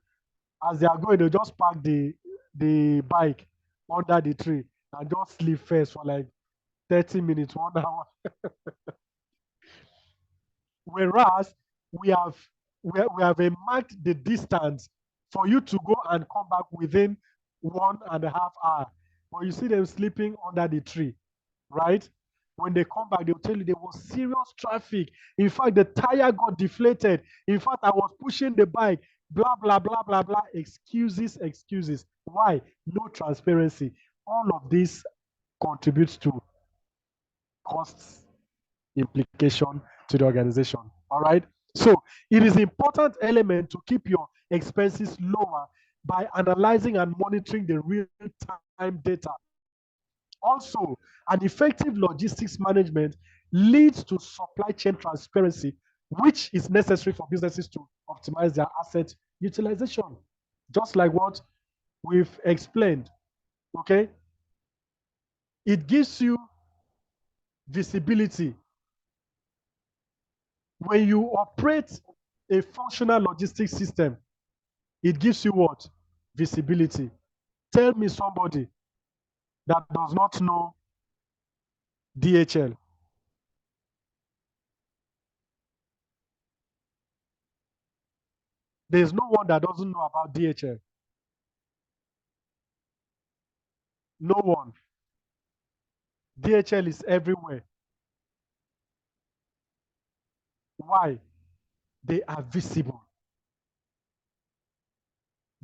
as they are going, they'll just park the bike under the tree and just sleep first for like 30 minutes, 1 hour. Whereas we have marked the distance for you to go and come back within 1.5 hours. But you see them sleeping under the tree, right? When they come back, they'll tell you there was serious traffic. In fact, the tire got deflated. In fact, I was pushing the bike, blah, blah, blah, blah, blah. Excuses. Why? No transparency. All of this contributes to costs implication to the organization. All right. So it is an important element to keep your expenses lower by analyzing and monitoring the real-time data. Also, an effective logistics management leads to supply chain transparency, which is necessary for businesses to optimize their asset utilization, just like what we've explained. Okay. It gives you visibility. When you operate a functional logistics system, it gives you what? Visibility. Tell me somebody that does not know DHL. There's no one that doesn't know about DHL. No one. DHL is everywhere. Why? They are visible.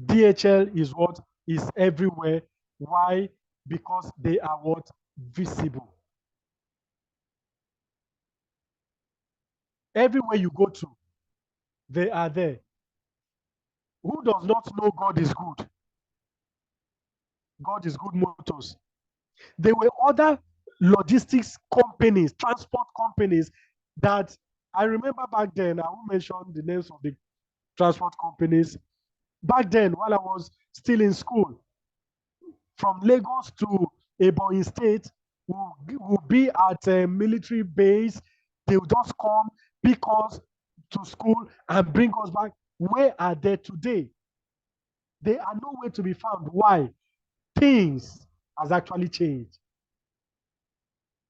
DHL is what? Is everywhere. Why? Because they are what? Visible. Everywhere you go to, they are there. Who does not know God is good? God is good motors. There were other logistics companies, transport companies that I remember back then. I won't mention the names of the transport companies. Back then, while I was still in school, from Lagos to Ebonyi State, will be at a military base. They will just come, pick us to school and bring us back. Where are they today? They are nowhere to be found. Why? Things has actually changed.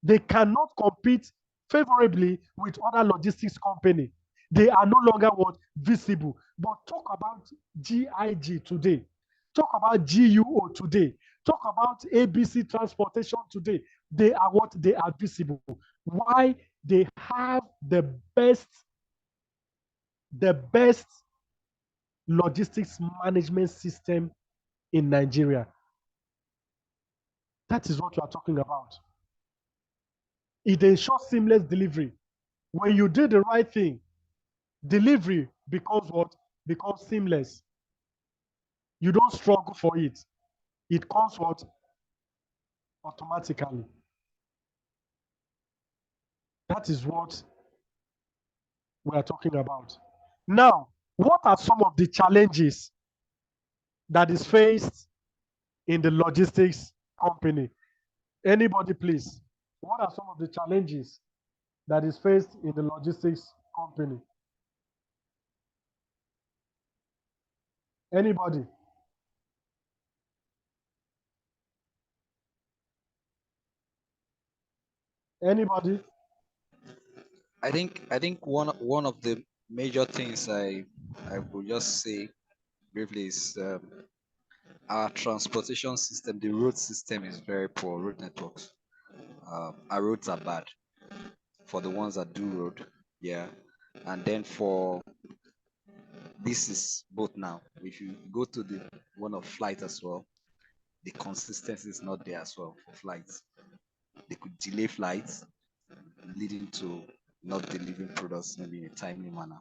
They cannot compete favorably with other logistics companies. They are no longer what? Visible. But talk about GIG today. Talk about GUO today. Talk about ABC Transportation today. They are what? They are visible. Why? They have the best logistics management system in Nigeria. That is what we are talking about. It ensures seamless delivery. When you do the right thing, delivery becomes what? Becomes seamless. You don't struggle for it. It comes what? Automatically. That is what we are talking about. Now, what are some of the challenges that is faced in the logistics company. Anybody, please. What are some of the challenges that is faced in the logistics company? Anybody? Anybody? I think one of the major things I would just say briefly is our transportation system. The road system is very poor. Road networks. Our roads are bad for the ones that do road. Yeah, and then for this is both now. If you go to the one of flight as well, the consistency is not there as well for flights. They could delay flights, leading to not delivering products maybe in a timely manner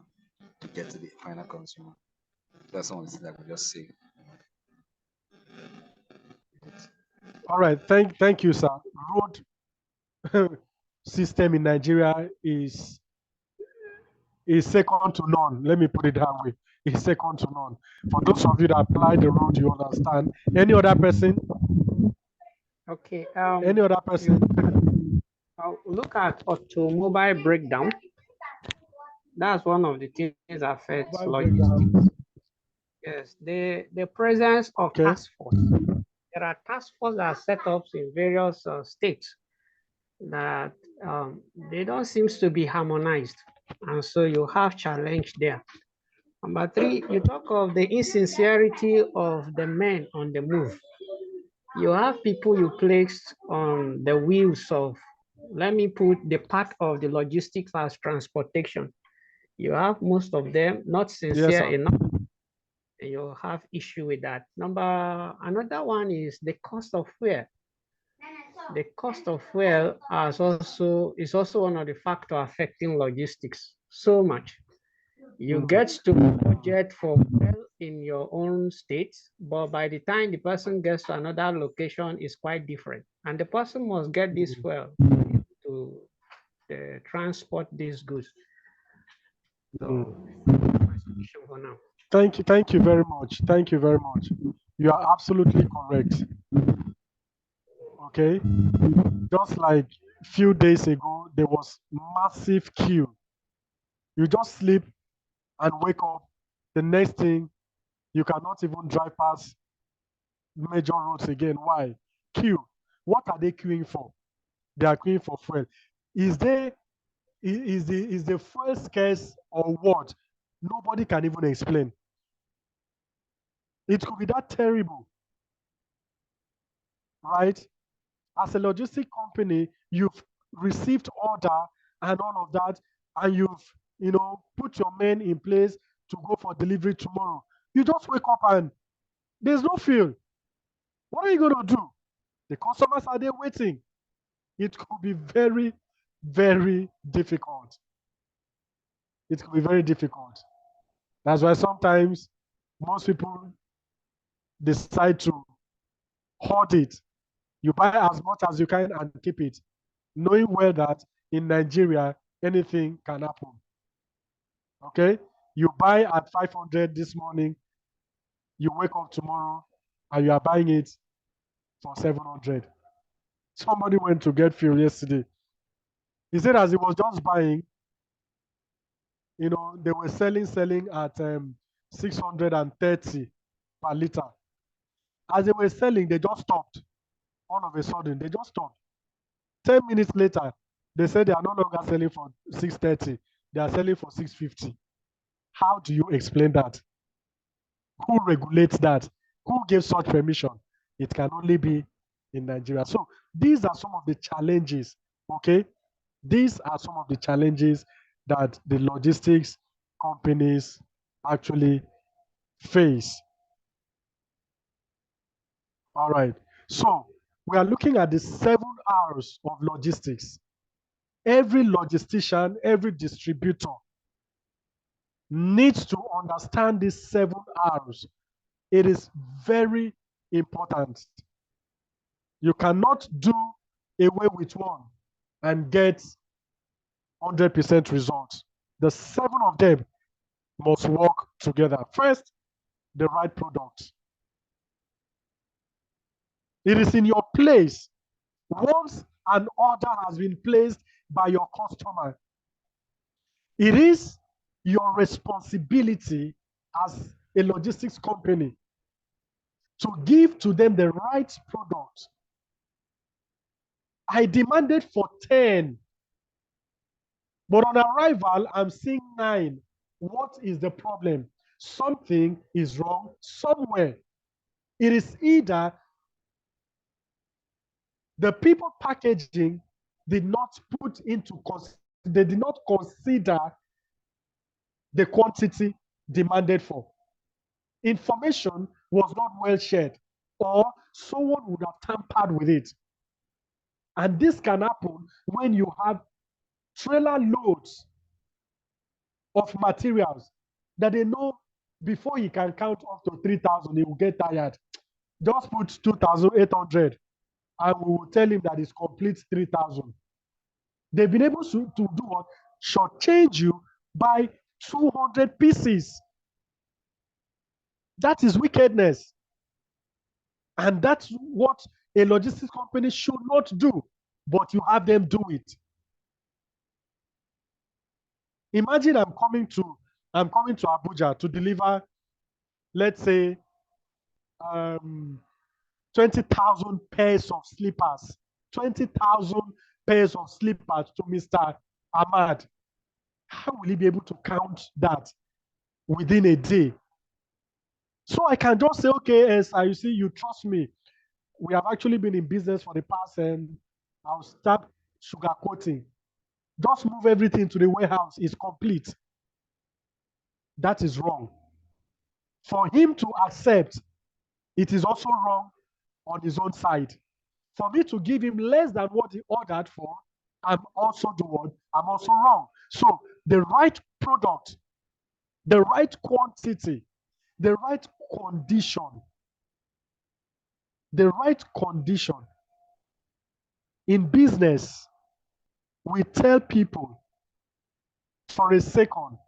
to get to the final consumer. That's one of the things I could just say. All right. Thank you, sir. Road system in Nigeria is second to none. Let me put it that way. It's second to none. For those of you that apply the road, you understand. Any other person? Okay. Any other person? Look at automobile breakdown. That's one of the things that affects logistics. Yes, the presence of task force. There are task force that are set up in various states that they don't seem to be harmonized, and so you have challenge there. Number three, you talk of the insincerity of the men on the move. You have people you placed on the wheels of, let me put the part of the logistics as transportation. You have most of them not sincere enough. You have issue with that. Another one is the cost of fuel. The cost of fuel is also one of the factors affecting logistics so much. You get to budget for fuel in your own state, but by the time the person gets to another location, is quite different. And the person must get this fuel to transport these goods. So, my solution for now. Thank you very much. Thank you very much. You are absolutely correct. Okay. Just like a few days ago, there was massive queue. You just sleep and wake up. The next thing, you cannot even drive past major roads again. Why? Queue. What are they queuing for? They are queuing for fuel. Is the fuel scarce or what? Nobody can even explain. It could be that terrible, right? As a logistic company, you've received order and all of that, and you've put your men in place to go for delivery tomorrow. You just wake up and there's no fuel. What are you going to do? The customers are there waiting. It could be very, very difficult. It could be very difficult. That's why sometimes most people decide to hoard it. You buy as much as you can and keep it, knowing well that in Nigeria, anything can happen. Okay? You buy at 500 this morning, you wake up tomorrow and you are buying it for 700. Somebody went to get fuel yesterday. He said as he was just buying, they were selling at 630 per liter. As they were selling, they just stopped. All of a sudden, they just stopped. 10 minutes later, they said they are no longer selling for 630. They are selling for 650. How do you explain that? Who regulates that? Who gives such permission? It can only be in Nigeria. So these are some of the challenges, okay? These are some of the challenges that the logistics companies actually face. All right. So we are looking at the 7 R's of logistics. Every logistician, every distributor needs to understand these 7 R's. It is very important. You cannot do away with one and get 100% results. The 7 of them must work together. First, the right product. It is in your place. Once an order has been placed by your customer, it is your responsibility as a logistics company to give to them the right product. I demanded for 10, but on arrival, I'm seeing 9. What is the problem? Something is wrong somewhere. It is either the people packaging did not they did not consider the quantity demanded for. Information was not well shared, or someone would have tampered with it. And this can happen when you have trailer loads of materials that they know before he can count up to 3,000, he will get tired. Just put 2,800 and we will tell him that it's complete 3,000. They've been able to do what? Shortchange you by 200 pieces. That is wickedness. And that's what a logistics company should not do, but you have them do it. Imagine I'm coming to Abuja to deliver, let's say, 20,000 pairs of slippers. 20,000 pairs of slippers to Mr. Ahmad. How will he be able to count that within a day? So I can just say, okay, as you see, you trust me. We have actually been in business for the past, and I'll start sugarcoating. Just move everything to the warehouse. It's complete. That is wrong. For him to accept, it is also wrong on his own side. For me to give him less than what he ordered for, I'm also wrong. So the right product, the right quantity, the right condition, in business, we tell people, for a second,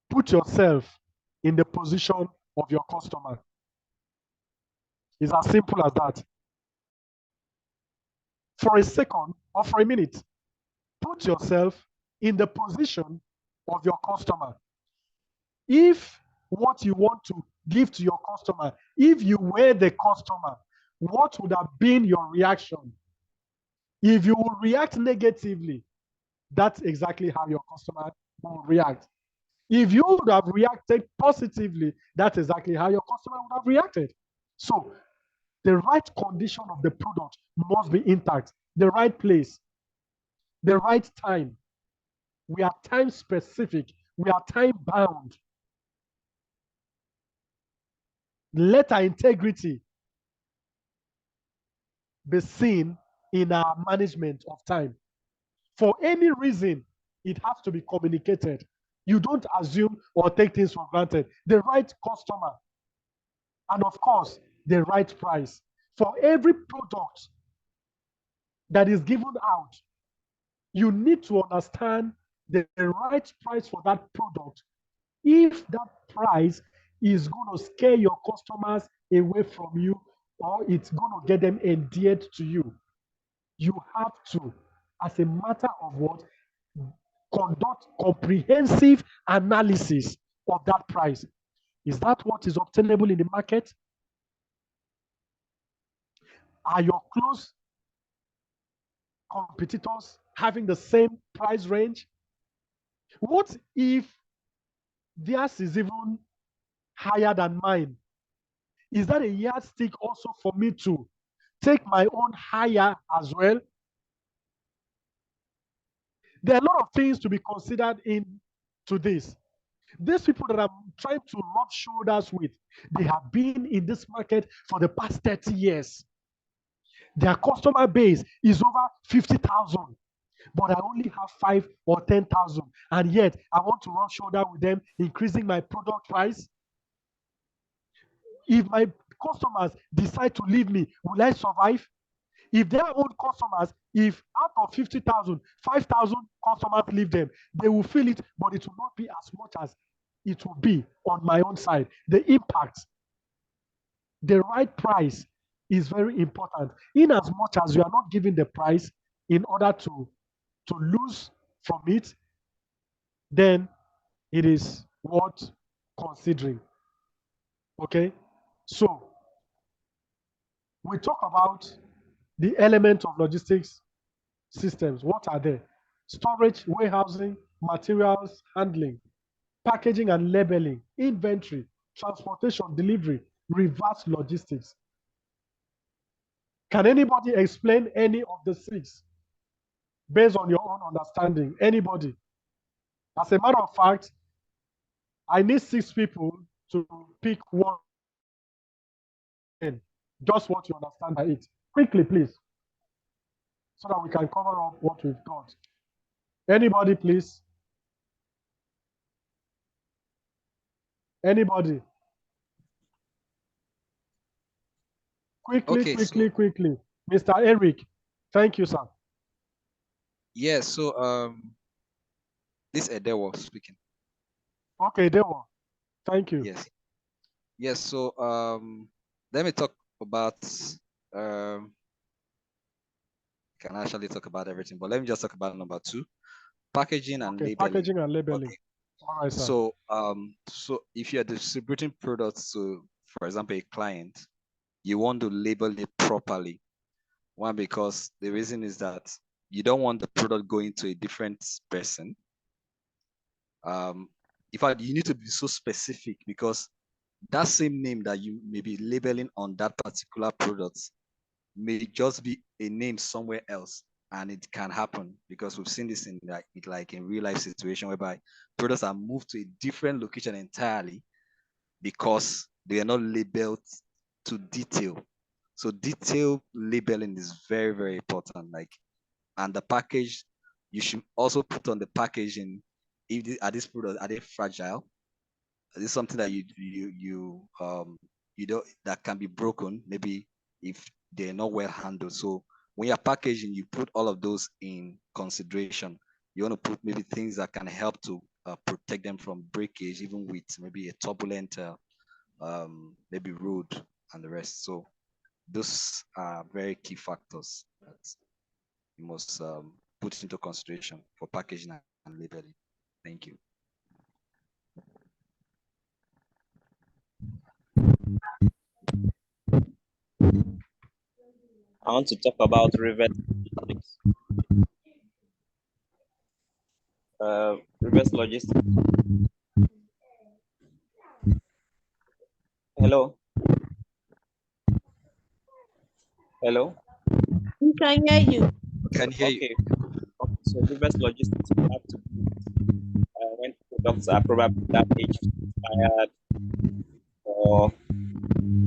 put yourself in the position of your customer. It's as simple as that. For a second or for a minute, put yourself in the position of your customer. If what you want to give to your customer, if you were the customer, what would have been your reaction? If you will react negatively, that's exactly how your customer will react. If you would have reacted positively, that's exactly how your customer would have reacted. So the right condition of the product must be intact, the right place, the right time. We are time specific, we are time bound. Let our integrity be seen in our management of time. For any reason, it has to be communicated. You don't assume or take things for granted. The right customer, and of course, the right price. For every product that is given out, you need to understand the right price for that product. If that price is going to scare your customers away from you, or it's going to get them endeared to you, you have to, as a matter of what, conduct comprehensive analysis of that price. Is that what is obtainable in the market? Are your close competitors having the same price range? What if theirs is even higher than mine? Is that a yardstick also for me to take my own higher as well? There are a lot of things to be considered into this. These people that I'm trying to rub shoulders with, they have been in this market for the past 30 years. Their customer base is over 50,000, but I only have 5 or 10,000, and yet I want to rub shoulder with them, increasing my product price. If my customers decide to leave me, will I survive? If their own customers, if out of 50,000, 5,000 customers leave them, they will feel it, but it will not be as much as it will be on my own side. The impact, the right price is very important. In as much as you are not giving the price in order to lose from it, then it is worth considering. Okay, so we talk about the element of logistics systems. What are they? Storage, warehousing, materials handling, packaging and labeling, inventory, transportation, delivery, reverse logistics. Can anybody explain any of the six based on your own understanding? Anybody? As a matter of fact, I need 6 people to pick one, just what you understand by it. Quickly, please, so that we can cover up what we've got. Anybody, please? Anybody? Quickly, Okay, quickly. Mr. Eric, thank you, sir. Yeah, so this Edewo speaking. Okay, Dewo, thank you. Yes, so let me talk about can actually talk about everything, but let me just talk about number 2, packaging and labeling. Packaging and labeling. Okay. All right, sir. So if you're distributing products to, for example, a client, you want to label it properly. One, because the reason is that you don't want the product going to a different person. In fact, you need to be so specific, because that same name that you may be labeling on that particular product may just be a name somewhere else, and it can happen because we've seen this in like in real life situation whereby products are moved to a different location entirely because they are not labeled to detail. So detail labeling is very, very important. Like, and the package, you should also put on the packaging, if are these products, are they fragile? Is this something that you don't, that can be broken, maybe if they're not well handled? So when you're packaging, you put all of those in consideration. You want to put maybe things that can help to protect them from breakage, even with maybe a turbulent maybe road and the rest. So those are very key factors that you must put into consideration for packaging and labeling. Thank you. I want to talk about reverse logistics. Reverse logistics. Hello. Hello. We can hear you. Can hear you. Okay. So reverse logistics have to be when products are probably damaged, expired, or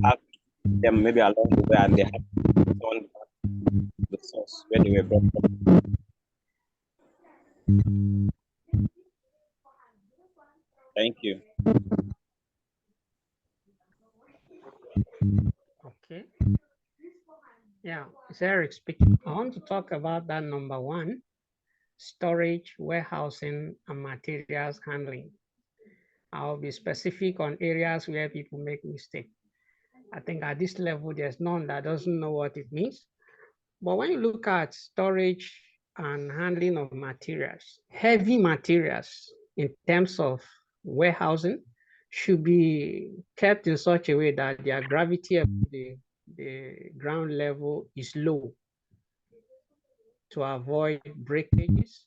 have them maybe along the way, and they have to return back to the source where they were brought from. Thank you. Okay. Yeah, it's Eric speaking. I want to talk about that number 1, storage, warehousing, and materials handling. I'll be specific on areas where people make mistakes. I think at this level, there's none that doesn't know what it means. But when you look at storage and handling of materials, heavy materials in terms of warehousing should be kept in such a way that their gravity of the ground level is low to avoid breakages.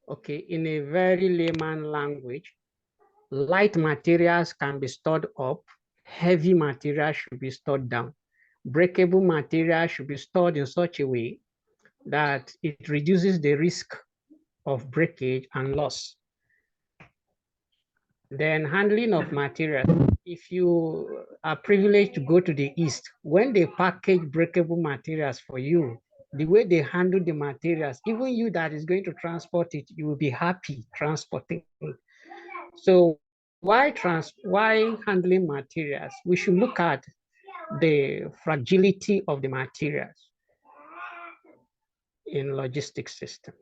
Okay, in a very layman language, light materials can be stored up, heavy materials should be stored down. Breakable material should be stored in such a way that it reduces the risk of breakage and loss. Then handling of material. If you are privileged to go to the East, when they package breakable materials for you, the way they handle the materials, even you that is going to transport it, you will be happy transporting it. So why handling materials? We should look at the fragility of the materials in logistics system.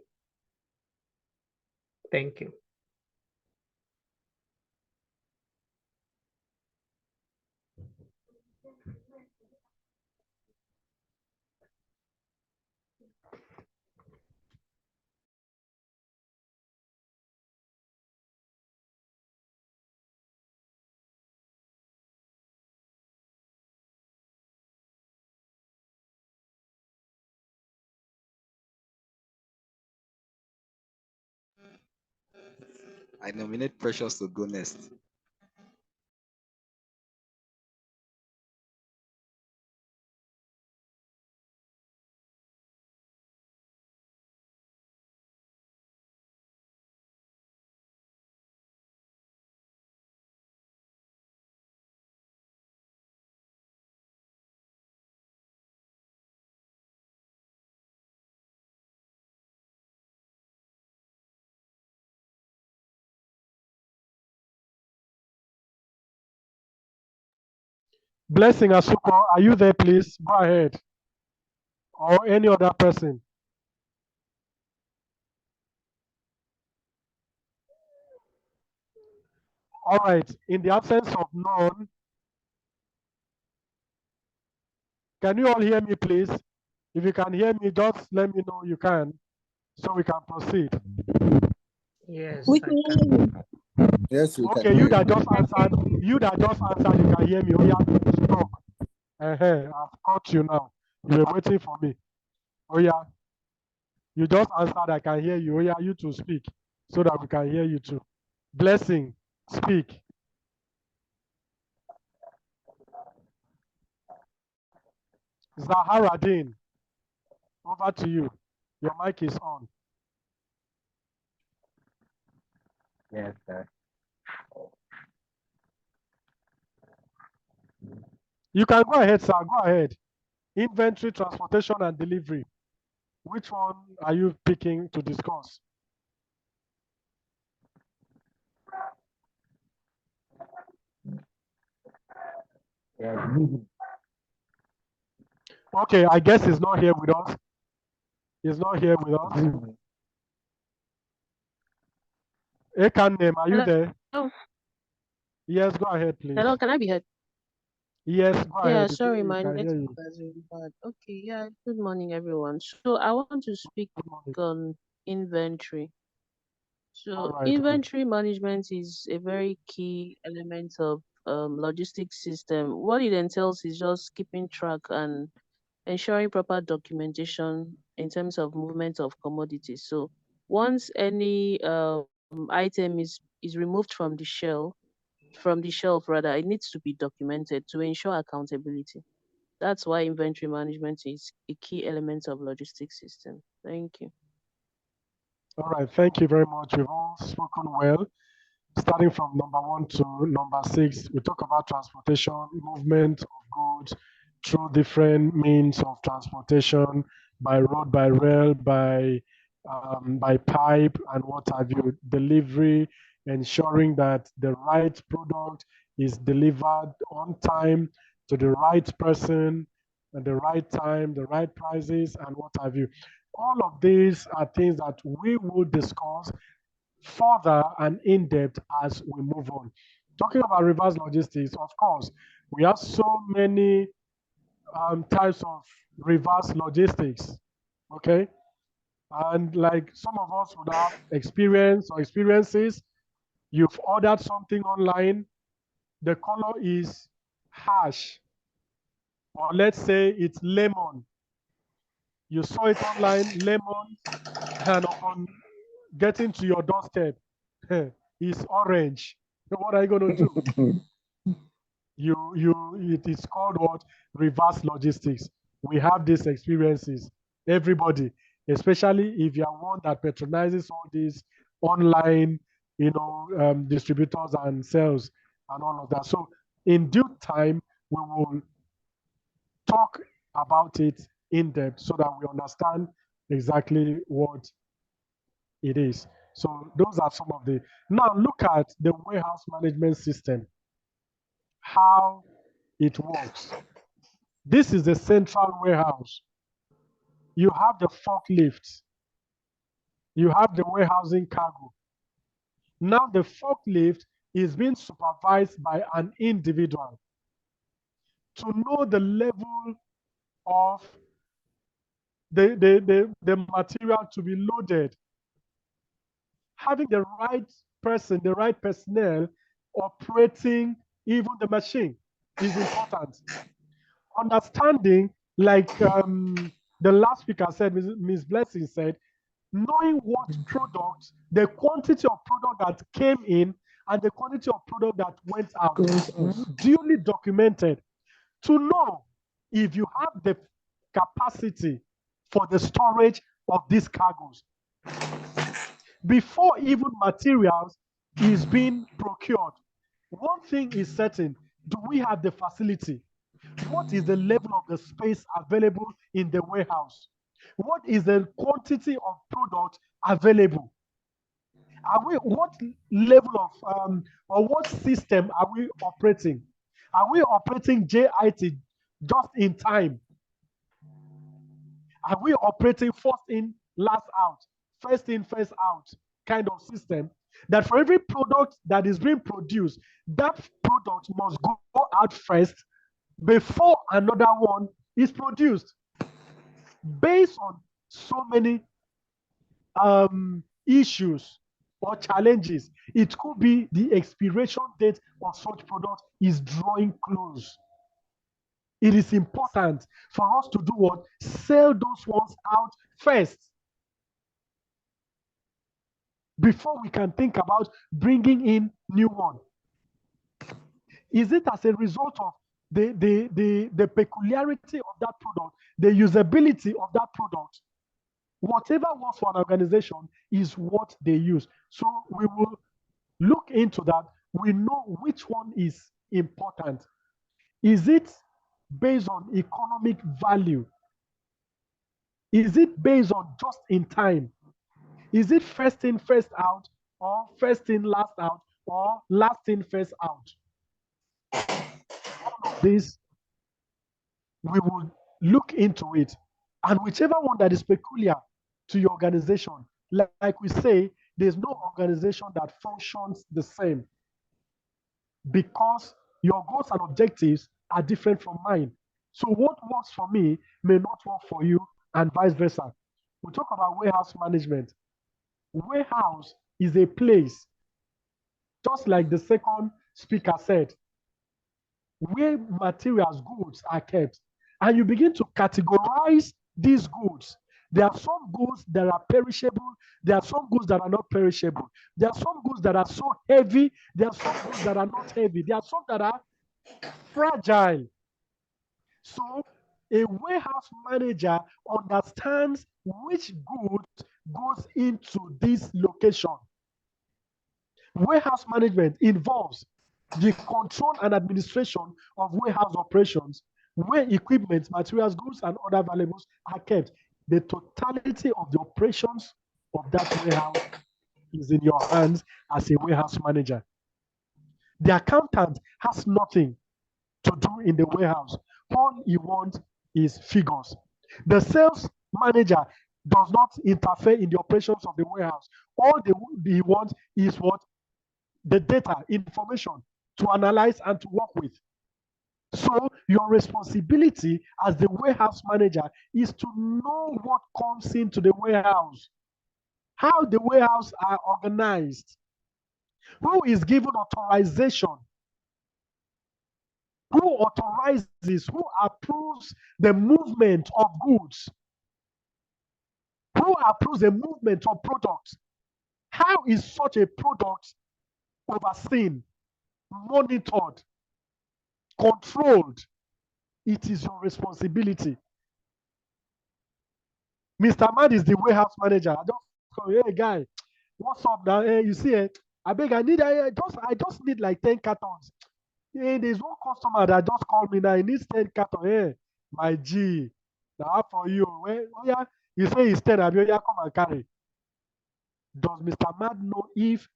Thank you. I nominate Precious to go next. Blessing Asuko, are you there, please? Go ahead. Or any other person. All right. In the absence of none, can you all hear me, please? If you can hear me, just let me know you can, so we can proceed. Yes, We I can hear can. you. Yes, we can Okay, hear you that you. just answered, you can hear me. Oh yeah, stop. I've caught you now. You were waiting for me. Oh yeah, you just answered. I can hear you. Oh yeah, you to speak, so that we can hear you too. Blessing, speak. Zaharadin, over to you. Your mic is on. Yes, sir. You can go ahead, sir. Go ahead. Inventory, transportation, and delivery. Which one are you picking to discuss? Yes. Okay, I guess he's not here with us. He's not here with us. Ekan name, are you there? Hello. Yes, go ahead, please. Hello, can I be heard? Yes, go Yeah, ahead. sorry, We my can hear network you. is really bad. Okay, yeah, good morning, everyone. So I want to speak Good morning. on inventory. All So right, good. inventory management is a very key element of logistics system. What it entails is just keeping track and ensuring proper documentation in terms of movement of commodities. So once any item is removed from the shelf rather, it needs to be documented to ensure accountability. That's why inventory management is a key element of logistics system. Thank you. All right, thank you very much. We've all spoken well. Starting from number 1 to number 6, we talk about transportation, movement of goods through different means of transportation, by road, by rail, by pipe, and what have you. Delivery, ensuring that the right product is delivered on time to the right person at the right time, the right prices, and what have you. All of these are things that we will discuss further and in depth as we move on. Talking about reverse logistics, of course, we have so many types of reverse logistics. Okay, and like some of us would have experience or experiences. You've ordered something online, the color is harsh, or let's say it's lemon. You saw it online, lemon, and upon getting to your doorstep, it's orange. So what are you going to do? It is called what? Reverse logistics. We have these experiences. Everybody, especially if you are one that patronizes all these online, distributors and sales and all of that. So in due time, we will talk about it in depth so that we understand exactly what it is. So those are some of the. Now look at the warehouse management system, how it works. This is the central warehouse. You have the forklift. You have the warehousing cargo. Now the forklift is being supervised by an individual to know the level of the material to be loaded. Having the right person, the right personnel operating even the machine is important. Understanding, like the last speaker said, Ms. Blessing said, knowing what product, the quantity of product that came in and the quantity of product that went out is duly documented to know if you have the capacity for the storage of these cargoes. Before even materials is being procured, one thing is certain: do we have the facility? What is the level of the space available in the warehouse? What is the quantity of product available? What level of or what system are we operating? Are we operating JIT, just in time? Are we operating first in, last out, first in, first out kind of system? That for every product that is being produced, that product must go out first before another one is produced. Based on so many issues or challenges, it could be the expiration date of such product is drawing close. It is important for us to do what? Sell those ones out first before we can think about bringing in new one. Is it as a result of the peculiarity of that product, the usability of that product? Whatever works for an organization is what they use. So we will look into that. We know which one is important. Is it based on economic value? Is it based on just in time? Is it first in, first out, or first in, last out, or last in, first out? All of this, we will look into it. And whichever one that is peculiar to your organization, like we say, there's no organization that functions the same, because your goals and objectives are different from mine. So what works for me may not work for you, and vice versa. We talk about warehouse management. Warehouse is a place, just like the second speaker said, where materials, goods are kept. And you begin to categorize these goods. There are some goods that are perishable. There are some goods that are not perishable. There are some goods that are so heavy. There are some goods that are not heavy. There are some that are fragile. So a warehouse manager understands which goods goes into this location. Warehouse management involves the control and administration of warehouse operations, where equipment, materials, goods, and other valuables are kept. The totality of the operations of that warehouse is in your hands as a warehouse manager. The accountant has nothing to do in the warehouse. All he wants is figures. The sales manager does not interfere in the operations of the warehouse. All he wants is what? The data, information to analyze and to work with. So your responsibility as the warehouse manager is to know what comes into the warehouse, how the warehouse are organized, who is given authorization, who authorizes, who approves the movement of goods, who approves the movement of products. How is such a product overseen, monitored, controlled? It is your responsibility. Mr. Man is the warehouse manager. I just call, hey guy, what's up now? Hey, you see it? I beg, I just need like 10 cartons. Hey, there's one customer that just called me now. He needs 10 cartons. Hey, my G, now for you. Well, oh yeah, you say it's 10. Yeah, come and carry. Does Mr. Man know if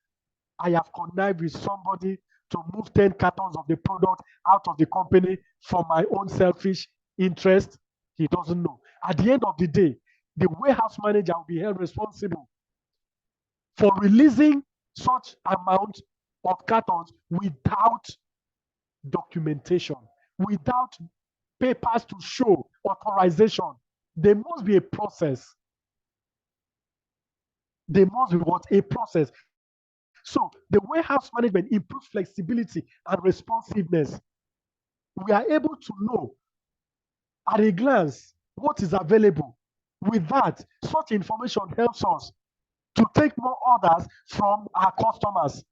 I have connived with somebody to move 10 cartons of the product out of the company for my own selfish interest? He doesn't know. At the end of the day, the warehouse manager will be held responsible for releasing such amount of cartons without documentation, without papers to show authorization. There must be a process. There must be what? A process. So the warehouse management improves flexibility and responsiveness. We are able to know at a glance what is available. With that, such information helps us to take more orders from our customers.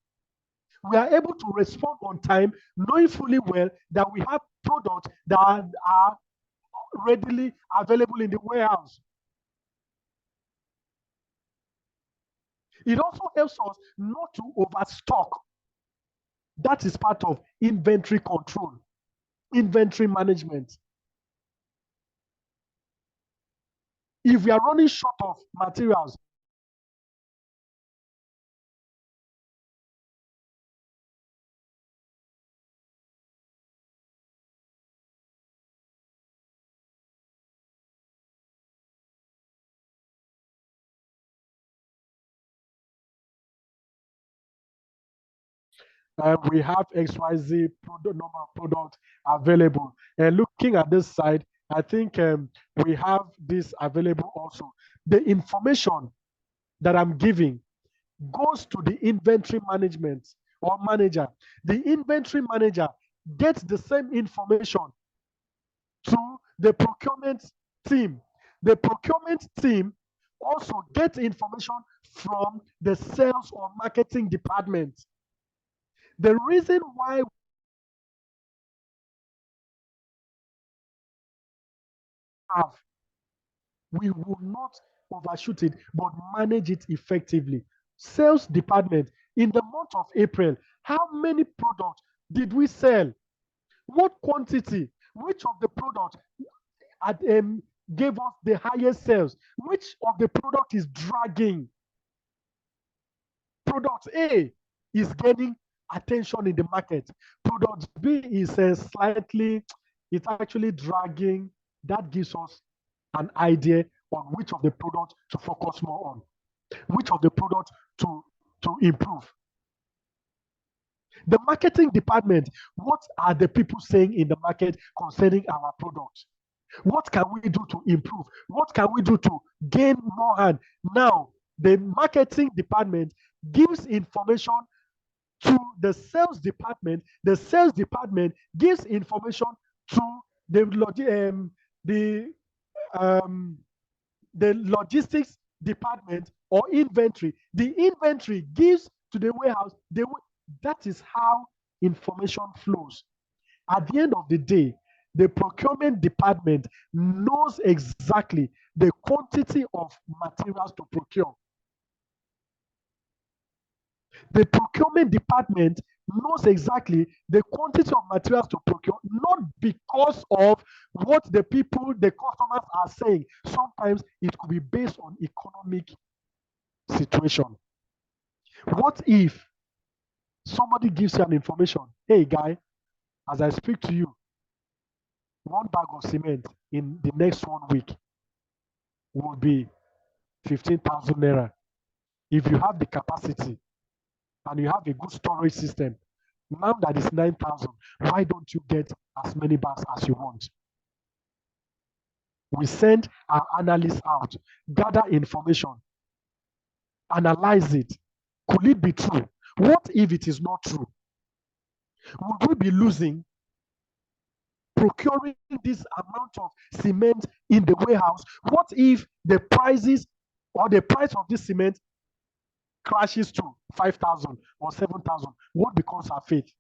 We are able to respond on time, knowing fully well that we have products that are readily available in the warehouse. It also helps us not to overstock. That is part of inventory control, inventory management. If we are running short of materials, we have XYZ number of products available. And looking at this side, I think we have this available also. The information that I'm giving goes to the inventory management or manager. The inventory manager gets the same information to the procurement team. The procurement team also gets information from the sales or marketing department. The reason why we will not overshoot it, but manage it effectively. Sales department, in the month of April, how many products did we sell? What quantity? Which of the products gave us the highest sales? Which of the product is dragging? Product A is gaining attention in the market. Product B is slightly, it's actually dragging. That gives us an idea on which of the products to focus more on, which of the products to improve. The marketing department, what are the people saying in the market concerning our products? What can we do to improve? What can we do to gain more hand? Now, the marketing department gives information to the sales department. The sales department gives information to the logistics department or inventory. The inventory gives to the warehouse. That is how information flows. At the end of the day, the procurement department knows exactly the quantity of materials to procure. The procurement department knows exactly the quantity of materials to procure, not because of what the people, the customers are saying. Sometimes it could be based on economic situation. What if somebody gives you an information? Hey, guy, as I speak to you, one bag of cement in the next 1 week will be 15,000 naira. If you have the capacity and you have a good storage system, now that is 9,000, why don't you get as many bags as you want? We send our analysts out, gather information, analyze it. Could it be true? What if it is not true? Would we be losing procuring this amount of cement in the warehouse? What if the prices or the price of this cement crashes to 5,000 or 7,000? What becomes our fate?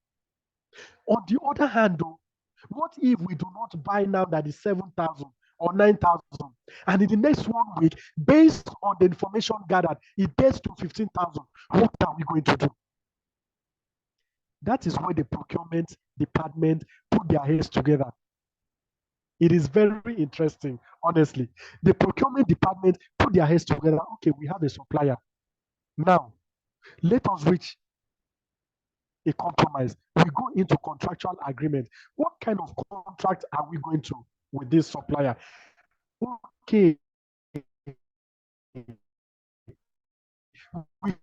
On the other hand, though, what if we do not buy now that is 7,000 or 9,000, and in the next 1 week, based on the information gathered, it gets to 15,000? What are we going to do? That is where the procurement department put their heads together. It is very interesting, honestly. The procurement department put their heads together. Okay, we have a supplier. Now, let us reach a compromise. We go into contractual agreement. What kind of contract are we going to with this supplier? Okay, we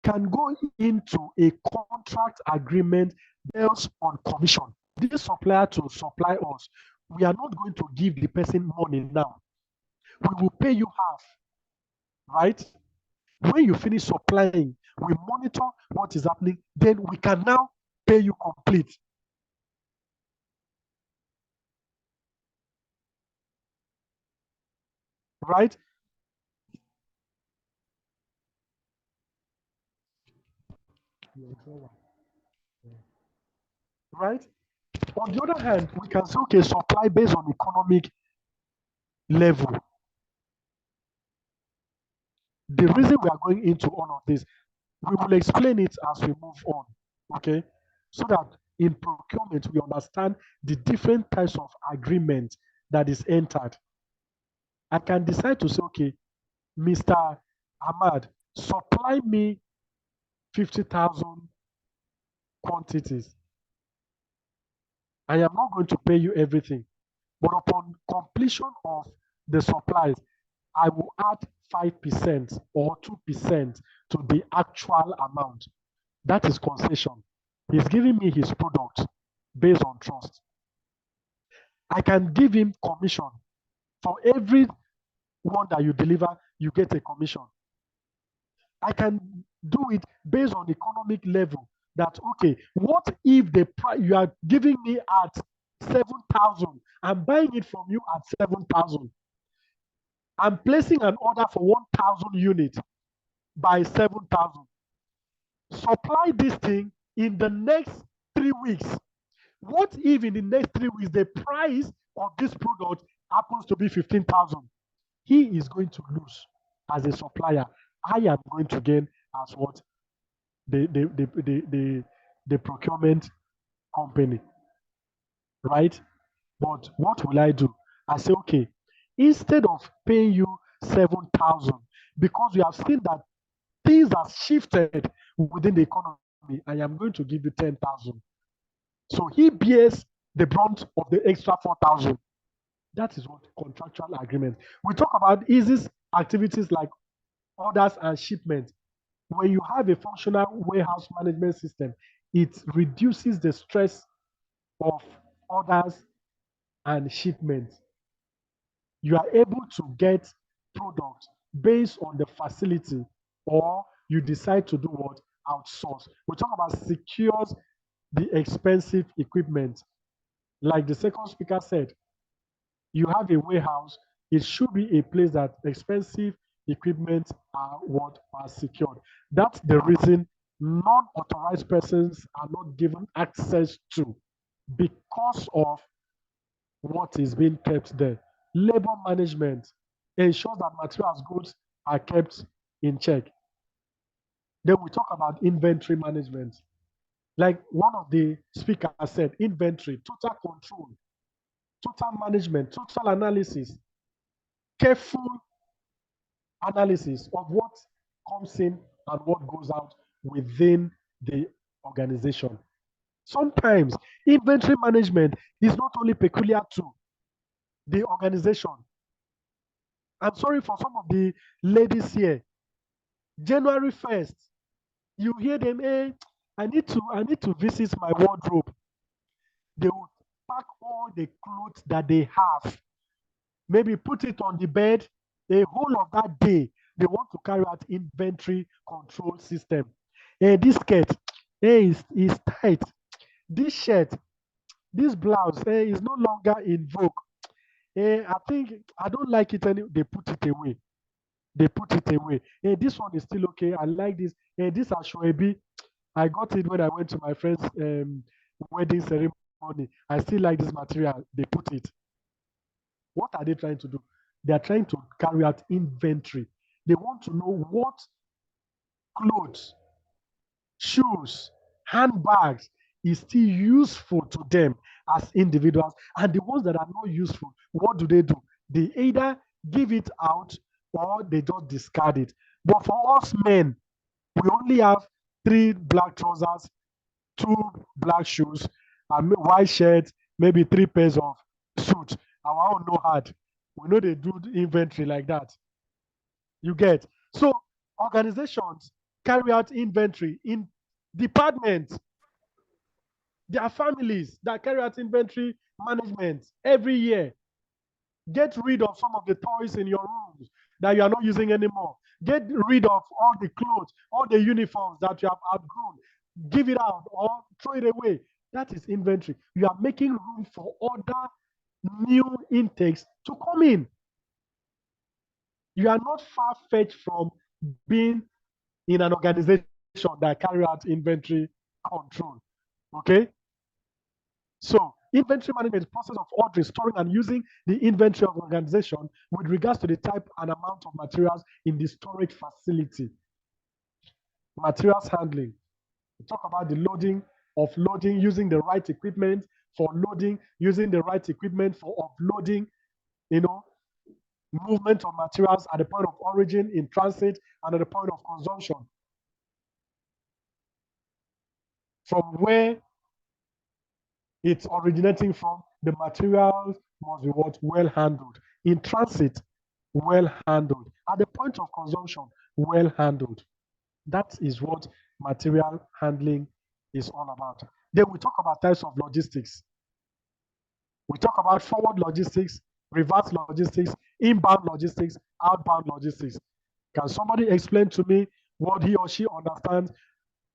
can go into a contract agreement based on commission. This supplier to supply us, we are not going to give the person money now. we will pay you half, right? When you finish supplying, we monitor what is happening, then we can now pay you complete. Right? Right? On the other hand, we can say, okay, supply based on economic level. The reason we are going into all of this, we will explain it as we move on, okay? So that in procurement, we understand the different types of agreement that is entered. I can decide to say, okay, Mr. Ahmad, supply me 50,000 quantities. I am not going to pay you everything, but upon completion of the supplies, I will add 5% or 2% to the actual amount. That is concession. He's giving me his product based on trust. I can give him commission. For every one that you deliver, you get a commission. I can do it based on economic level. That okay, what if the price you are giving me at 7,000, I'm buying it from you at 7,000. I'm placing an order for 1,000 units by 7,000. Supply this thing in the next 3 weeks. What if in the next 3 weeks the price of this product happens to be 15,000? He is going to lose as a supplier. I am going to gain as what the procurement company, right? But what will I do? I say, okay, instead of paying you 7,000, because we have seen that things have shifted within the economy, I am going to give you 10,000. So he bears the brunt of the extra 4,000. That is what contractual agreement. We talk about easy activities like orders and shipment. When you have a functional warehouse management system, it reduces the stress of orders and shipments. You are able to get products based on the facility, or you decide to do what? Outsource. We talk about secures the expensive equipment. Like the second speaker said, you have a warehouse, it should be a place that expensive equipment are what are secured. That's the reason non-authorized persons are not given access to, because of what is being kept there. Labor management ensures that materials goods are kept in check. Then we talk about inventory management. Like one of the speakers said, inventory, total control, total management, total analysis, careful analysis of what comes in and what goes out within the organization. Sometimes inventory management is not only peculiar to the organization. I'm sorry for some of the ladies here. January 1st, you hear them, hey, I need to visit my wardrobe. They will pack all the clothes that they have, maybe put it on the bed. A whole of that day, they want to carry out inventory control system. Hey, this skirt, hey, is tight. This shirt, this blouse, hey, is no longer in vogue. Hey, I think I don't like it anymore. They put it away. They put it away. Hey, this one is still okay. I like this. Hey, this Ashwebi, I got it when I went to my friend's wedding ceremony. I still like this material. They put it. What are they trying to do? They are trying to carry out inventory. They want to know what clothes, shoes, handbags is still useful to them as individuals, and the ones that are not useful, what do? They either give it out or they just discard it. But for us men, we only have 3 black trousers, 2 black shoes, and white shirt, maybe 3 pairs of suits. Our own no hard. We know they do the inventory like that. You get? So organizations carry out inventory in departments. There are families that carry out inventory management every year. Get rid of some of the toys in your rooms that you are not using anymore. Get rid of all the clothes, all the uniforms that you have outgrown. Give it out or throw it away. That is inventory. You are making room for other new intakes to come in. You are not far-fetched from being in an organization that carry out inventory control. Okay? So inventory management is the process of ordering, storing, and using the inventory of organization with regards to the type and amount of materials in the storage facility. Materials handling. We talk about the loading, offloading, using the right equipment for loading, using the right equipment for offloading, movement of materials at the point of origin, in transit, and at the point of consumption. From where it's originating from, the materials must be what? Well handled. In transit, well handled. At the point of consumption, well handled. That is what material handling is all about. Then we talk about types of logistics. We talk about forward logistics, reverse logistics, inbound logistics, outbound logistics. Can somebody explain to me what he or she understands?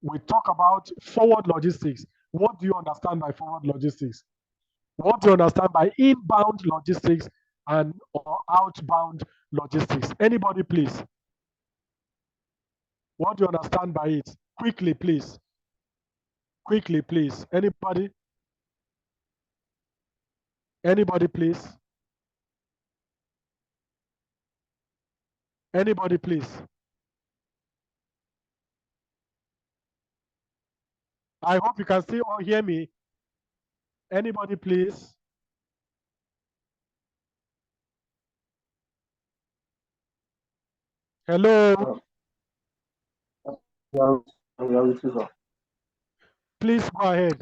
We talk about forward logistics. What do you understand by forward logistics? What do you understand by inbound logistics and or outbound logistics? Anybody, please. What do you understand by it? Quickly, please. Quickly, please. Anybody? Anybody, please. Anybody, please. I hope you can still all hear me. Anybody, please. Hello. Please go ahead.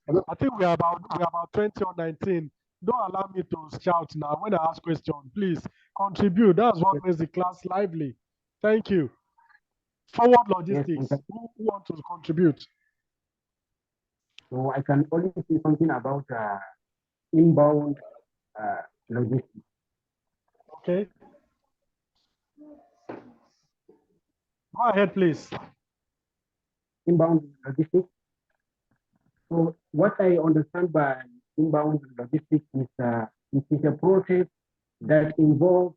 I think we are about 20 or 19. Don't allow me to shout now when I ask question. Please contribute. That's what makes the class lively. Thank you. Forward logistics. Yes, Who want to contribute? so I can only say something about inbound logistics. Okay. Go ahead, please. Inbound logistics. So what I understand by inbound logistics is it is a process that involves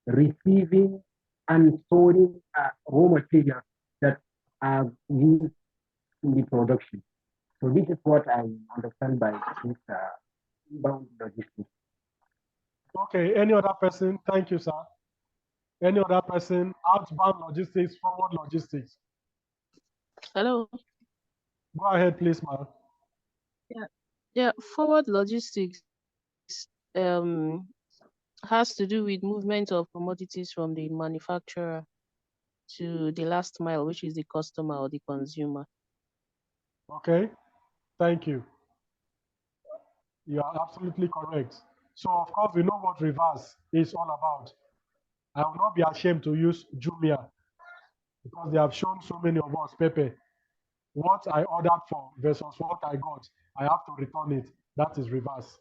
receiving and storing raw materials that are used in the production. So this is what I understand by this inbound logistics. Okay. Any other person? Thank you, sir. Any other person? Outbound logistics, forward logistics. Hello. Go ahead, please, ma'am. Yeah, forward logistics has to do with movement of commodities from the manufacturer to the last mile, which is the customer or the consumer. Okay. Thank you. You are absolutely correct. So, of course, we know what reverse is all about. I will not be ashamed to use Jumia because they have shown so many of us Pepe. What I ordered for versus what I got, I have to return it. That is reverse.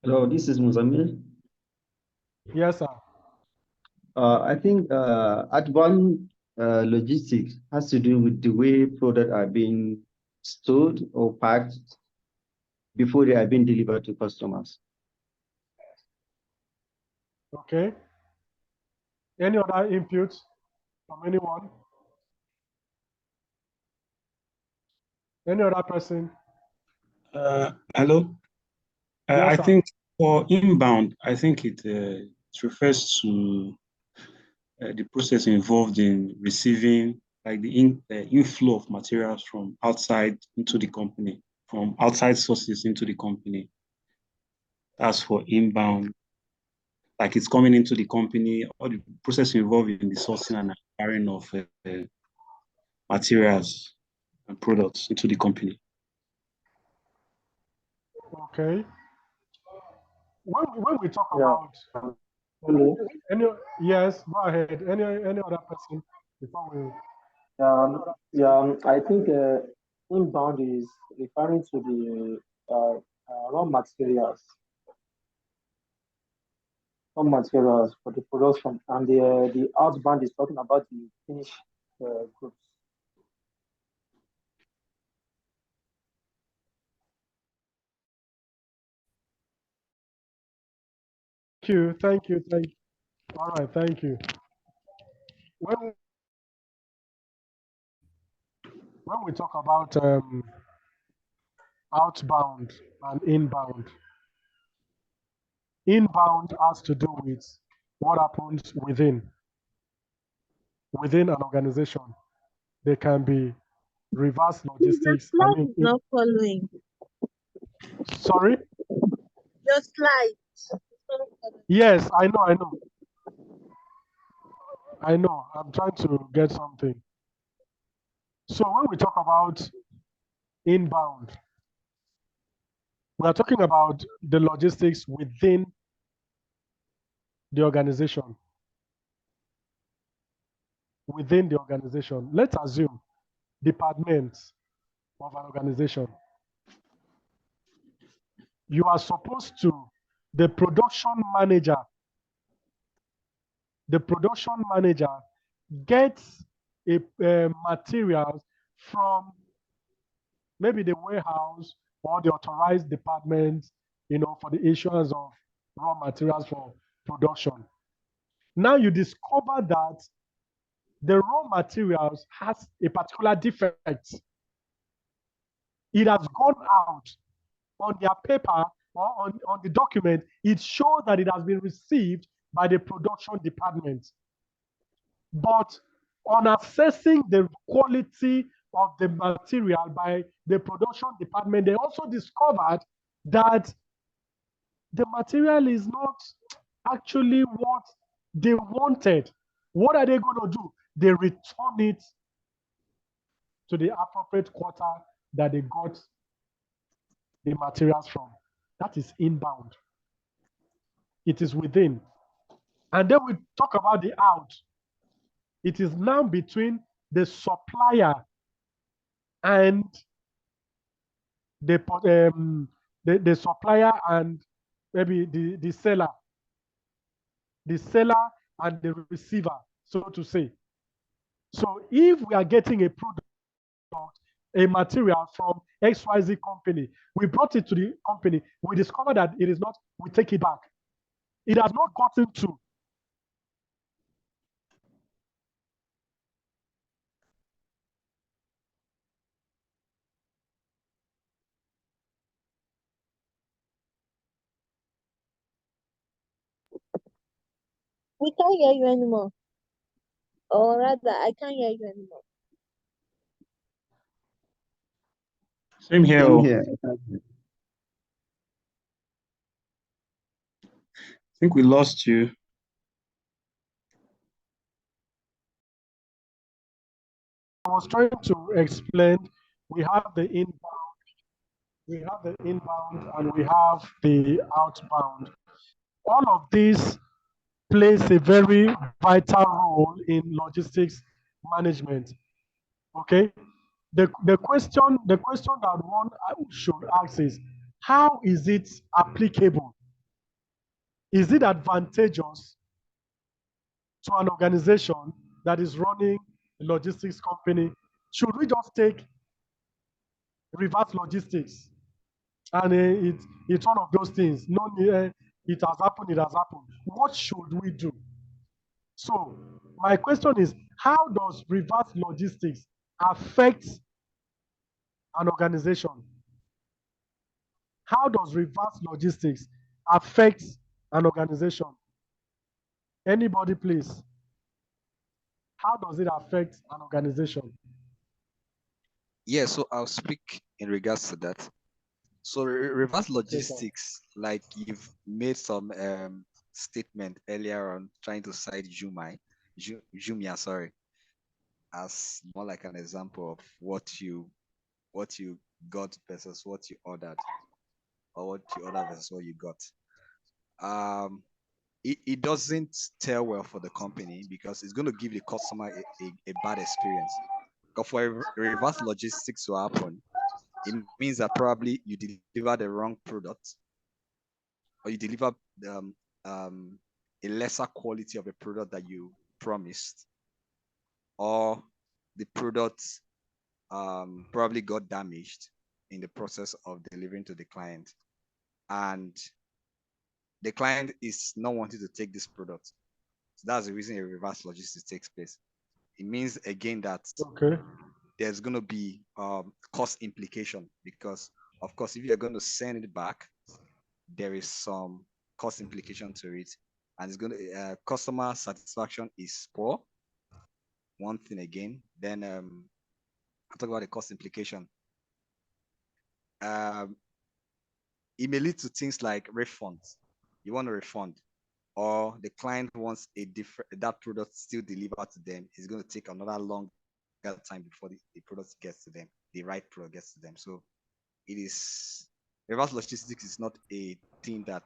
Hello, this is Muzamil. Yes, sir. I think advanced logistics has to do with the way products are being stored or packed before they are being delivered to customers. Okay. Any other inputs from anyone? Any other person? Hello. Yes, I sir. think for inbound, I think it refers to the process involved in receiving like the inflow of materials from outside into the company, from outside sources into the company. That's for inbound. Like it's coming into the company, or the process involved in the sourcing and acquiring of materials and products into the company. Okay. When we talk Yeah. about Hello. yes, go ahead. Any other person before we I think inbound is referring to the raw materials some materials for the production, and the outbound is talking about the finished goods. Thank you. All right, thank you. When we talk about outbound and inbound, inbound has to do with what happens within an organization. There can be reverse The logistics. slide is not following. Sorry? Your slide. It's not following. Yes, I know. I'm trying to get something. So when we talk about inbound, we are talking about the logistics within the organization. Within the organization. Let's assume departments of an organization. You are supposed to, the production manager gets a materials from maybe the warehouse or the authorized department, for the issuance of raw materials for production. Now you discover that the raw materials has a particular defect. It has gone out on their paper or on the document. It shows that it has been received by the production department. But on assessing the quality of the material by the production department, they also discovered that the material is not actually what they wanted. What are they going to do? They return it to the appropriate quarter that they got the materials from. That is inbound. It is within. And then we talk about the out. It is now between the supplier and the supplier and maybe the seller and the receiver, so to say. So if we are getting a product, a material from XYZ company, we brought it to the company, we discover that it is not, we take it back. It has not gotten to We can't hear you anymore. Or rather, I can't hear you anymore. Same here. Same here. I think we lost you. I was trying to explain, we have the inbound and we have the outbound. All of these plays a very vital role in logistics management. Okay? The question that one should ask is, how is it applicable? Is it advantageous to an organization that is running a logistics company? Should we just take reverse logistics? And it's one of those things. No, it has happened. What should we do? So my question is, how does reverse logistics affect an organization? How does reverse logistics affect an organization? Anybody, please. How does it affect an organization? Yeah, so I'll speak in regards to that. So reverse logistics, like you've made some statement earlier on trying to cite Jumia, sorry, as more like an example of what you got versus what you ordered, or what you ordered versus what you got. It doesn't tell well for the company because it's going to give the customer a bad experience. Because for reverse logistics to happen, it means that probably you deliver the wrong product, or you deliver a lesser quality of a product that you promised, or the product probably got damaged in the process of delivering to the client, and the client is not wanting to take this product. So that's the reason a reverse logistics takes place. It means again that there's going to be cost implication, because of course, if you're going to send it back, there is some cost implication to it, and it's going to customer satisfaction is poor. One thing again, then I'll talk about the cost implication. It may lead to things like refunds. You want a refund, or the client wants that product still delivered to them. It's going to take another longer time before the product gets to them, the right product gets to them. So it is, reverse logistics is not a thing that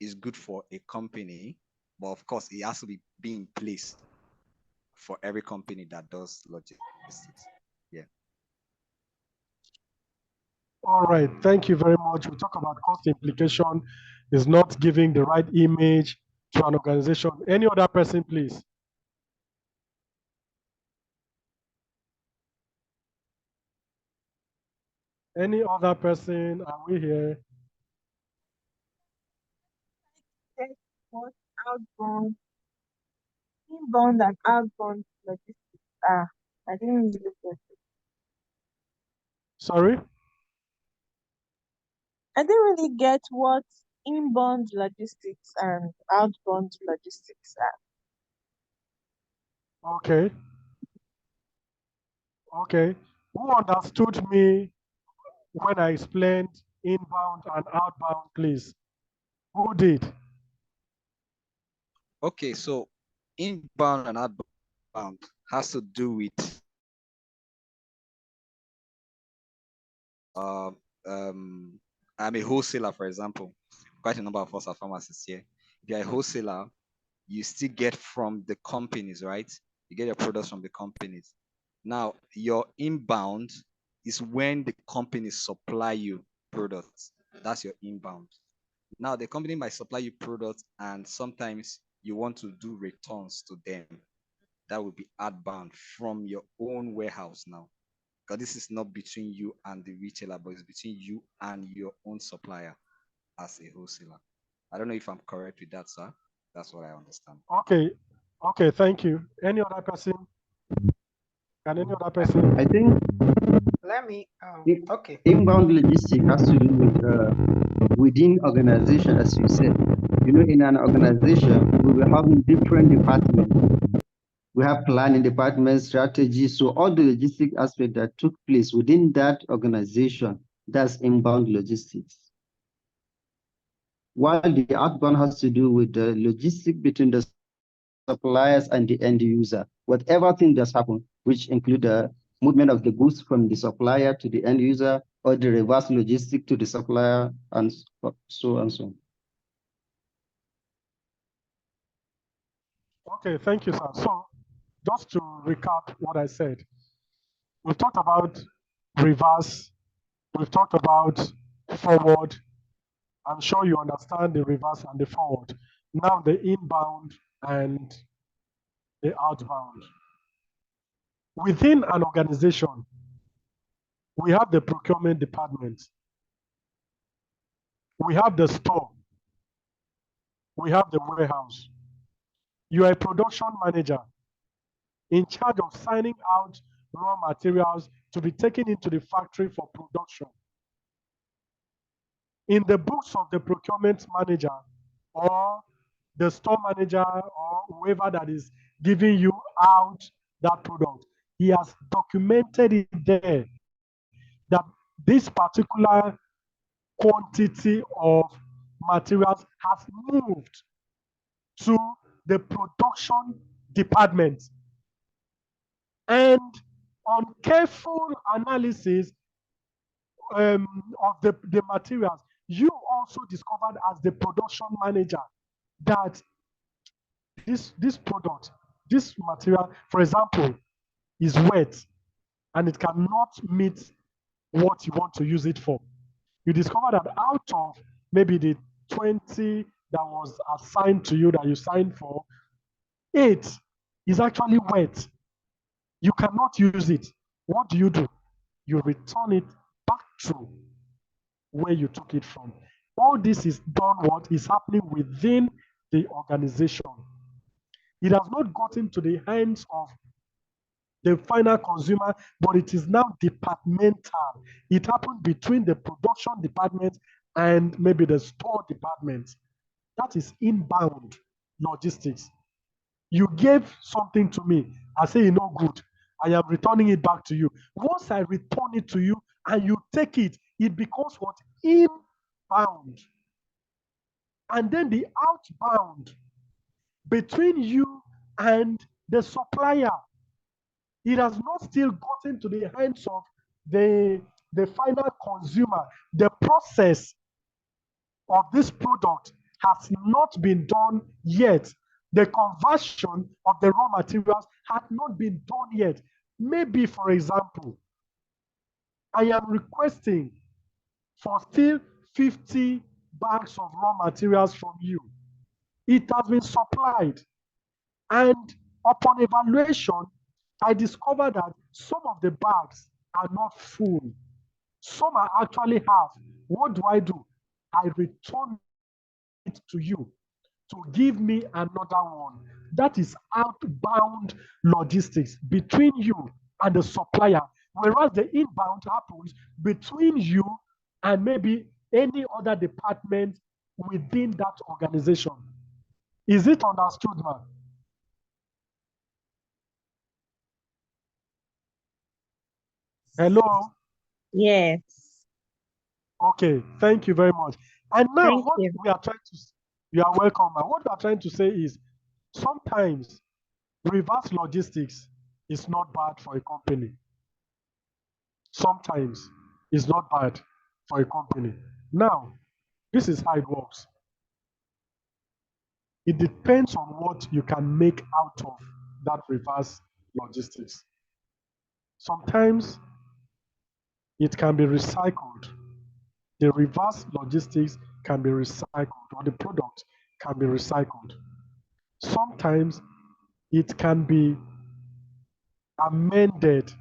is good for a company, but of course it has to be in place for every company that does logistics. Yeah. All right, thank you very much. We talk about cost implication is not giving the right image to an organization. Any other person, please? Any other person? Are we here? What outbound, inbound and outbound logistics are? I didn't really get it. Sorry? I didn't really get what inbound logistics and outbound logistics are. Okay. Okay. Who understood me when I explained inbound and outbound, please? Who did? Okay, so inbound and outbound has to do with I'm a wholesaler, for example. Quite a number of us are pharmacists here. If you're a wholesaler, you still get from the companies, right? You get your products from the companies. Now, your inbound is when the companies supply you products. That's your inbound. Now, the company might supply you products, and sometimes you want to do returns to them. That would be outbound from your own warehouse now, because this is not between you and the retailer, but it's between you and your own supplier as a wholesaler. I don't know if I'm correct with that, sir. That's what I understand. Okay. Okay, thank you. Any other person? Can any other person? I think Let me, okay. inbound logistics has to do with within organization, as you said. You know, in an organization, we will have different departments. We have planning department, strategy. So all the logistic aspect that took place within that organization, that's inbound logistics. While the outbound has to do with the logistic between the suppliers and the end user, whatever thing does happen, which include the movement of the goods from the supplier to the end user, or the reverse logistic to the supplier, and so and so. Okay, thank you, sir. So just to recap what I said, we've talked about reverse, we've talked about forward. I'm sure you understand the reverse and the forward. Now the inbound and the outbound. Within an organization, we have the procurement department, we have the store, we have the warehouse. You are a production manager in charge of signing out raw materials to be taken into the factory for production. In the books of the procurement manager or the store manager or whoever that is giving you out that product, he has documented it there that this particular quantity of materials has moved to the production department. And on careful analysis of the materials, you also discovered as the production manager that this product, this material, for example, is wet and it cannot meet what you want to use it for. You discover that out of maybe the 20 that was assigned to you that you signed for, it is actually wet. You cannot use it. What do? You return it back to where you took it from. All this is done, what is happening within the organization. It has not gotten to the hands of the final consumer, but it is now departmental. It happened between the production department and maybe the store department. That is inbound logistics. You gave something to me. I say, no good. I am returning it back to you. Once I return it to you and you take it, it becomes what? Inbound. And then the outbound between you and the supplier. It has not still gotten to the hands of the final consumer. The process of this product has not been done yet. The conversion of the raw materials has not been done yet. Maybe, for example, I am requesting for still 50 bags of raw materials from you. It has been supplied. And upon evaluation, I discovered that some of the bags are not full. Some are actually half. What do? I return it to you to give me another one. That is outbound logistics between you and the supplier, whereas the inbound happens between you and maybe any other department within that organization. Is it understood, man? Hello? Yes. Okay, thank you very much. And now Thank what you. we are trying to, you are welcome. And what we are trying to say is sometimes reverse logistics is not bad for a company. Sometimes it's not bad for a company. Now, this is how it works. It depends on what you can make out of that reverse logistics. Sometimes it can be recycled. The reverse logistics can be recycled, or the product can be recycled. Sometimes it can be amended.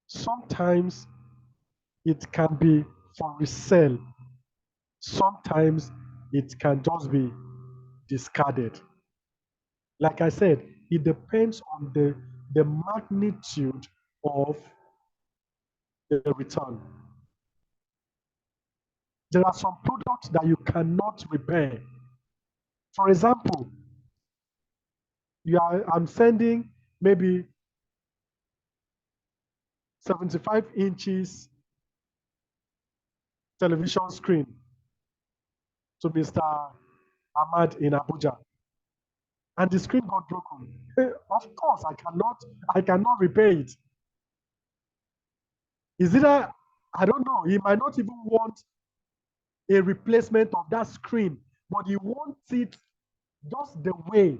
Sometimes it can be for resale. Sometimes it can just be discarded. Like I said, it depends on the magnitude of the return. There are some products that you cannot repair. For example, I'm sending maybe 75 inches television screen to Mr. Ahmad in Abuja, and the screen got broken. Of course, I cannot repair it. Is it I don't know, he might not even want a replacement of that screen, but he wants it just the way,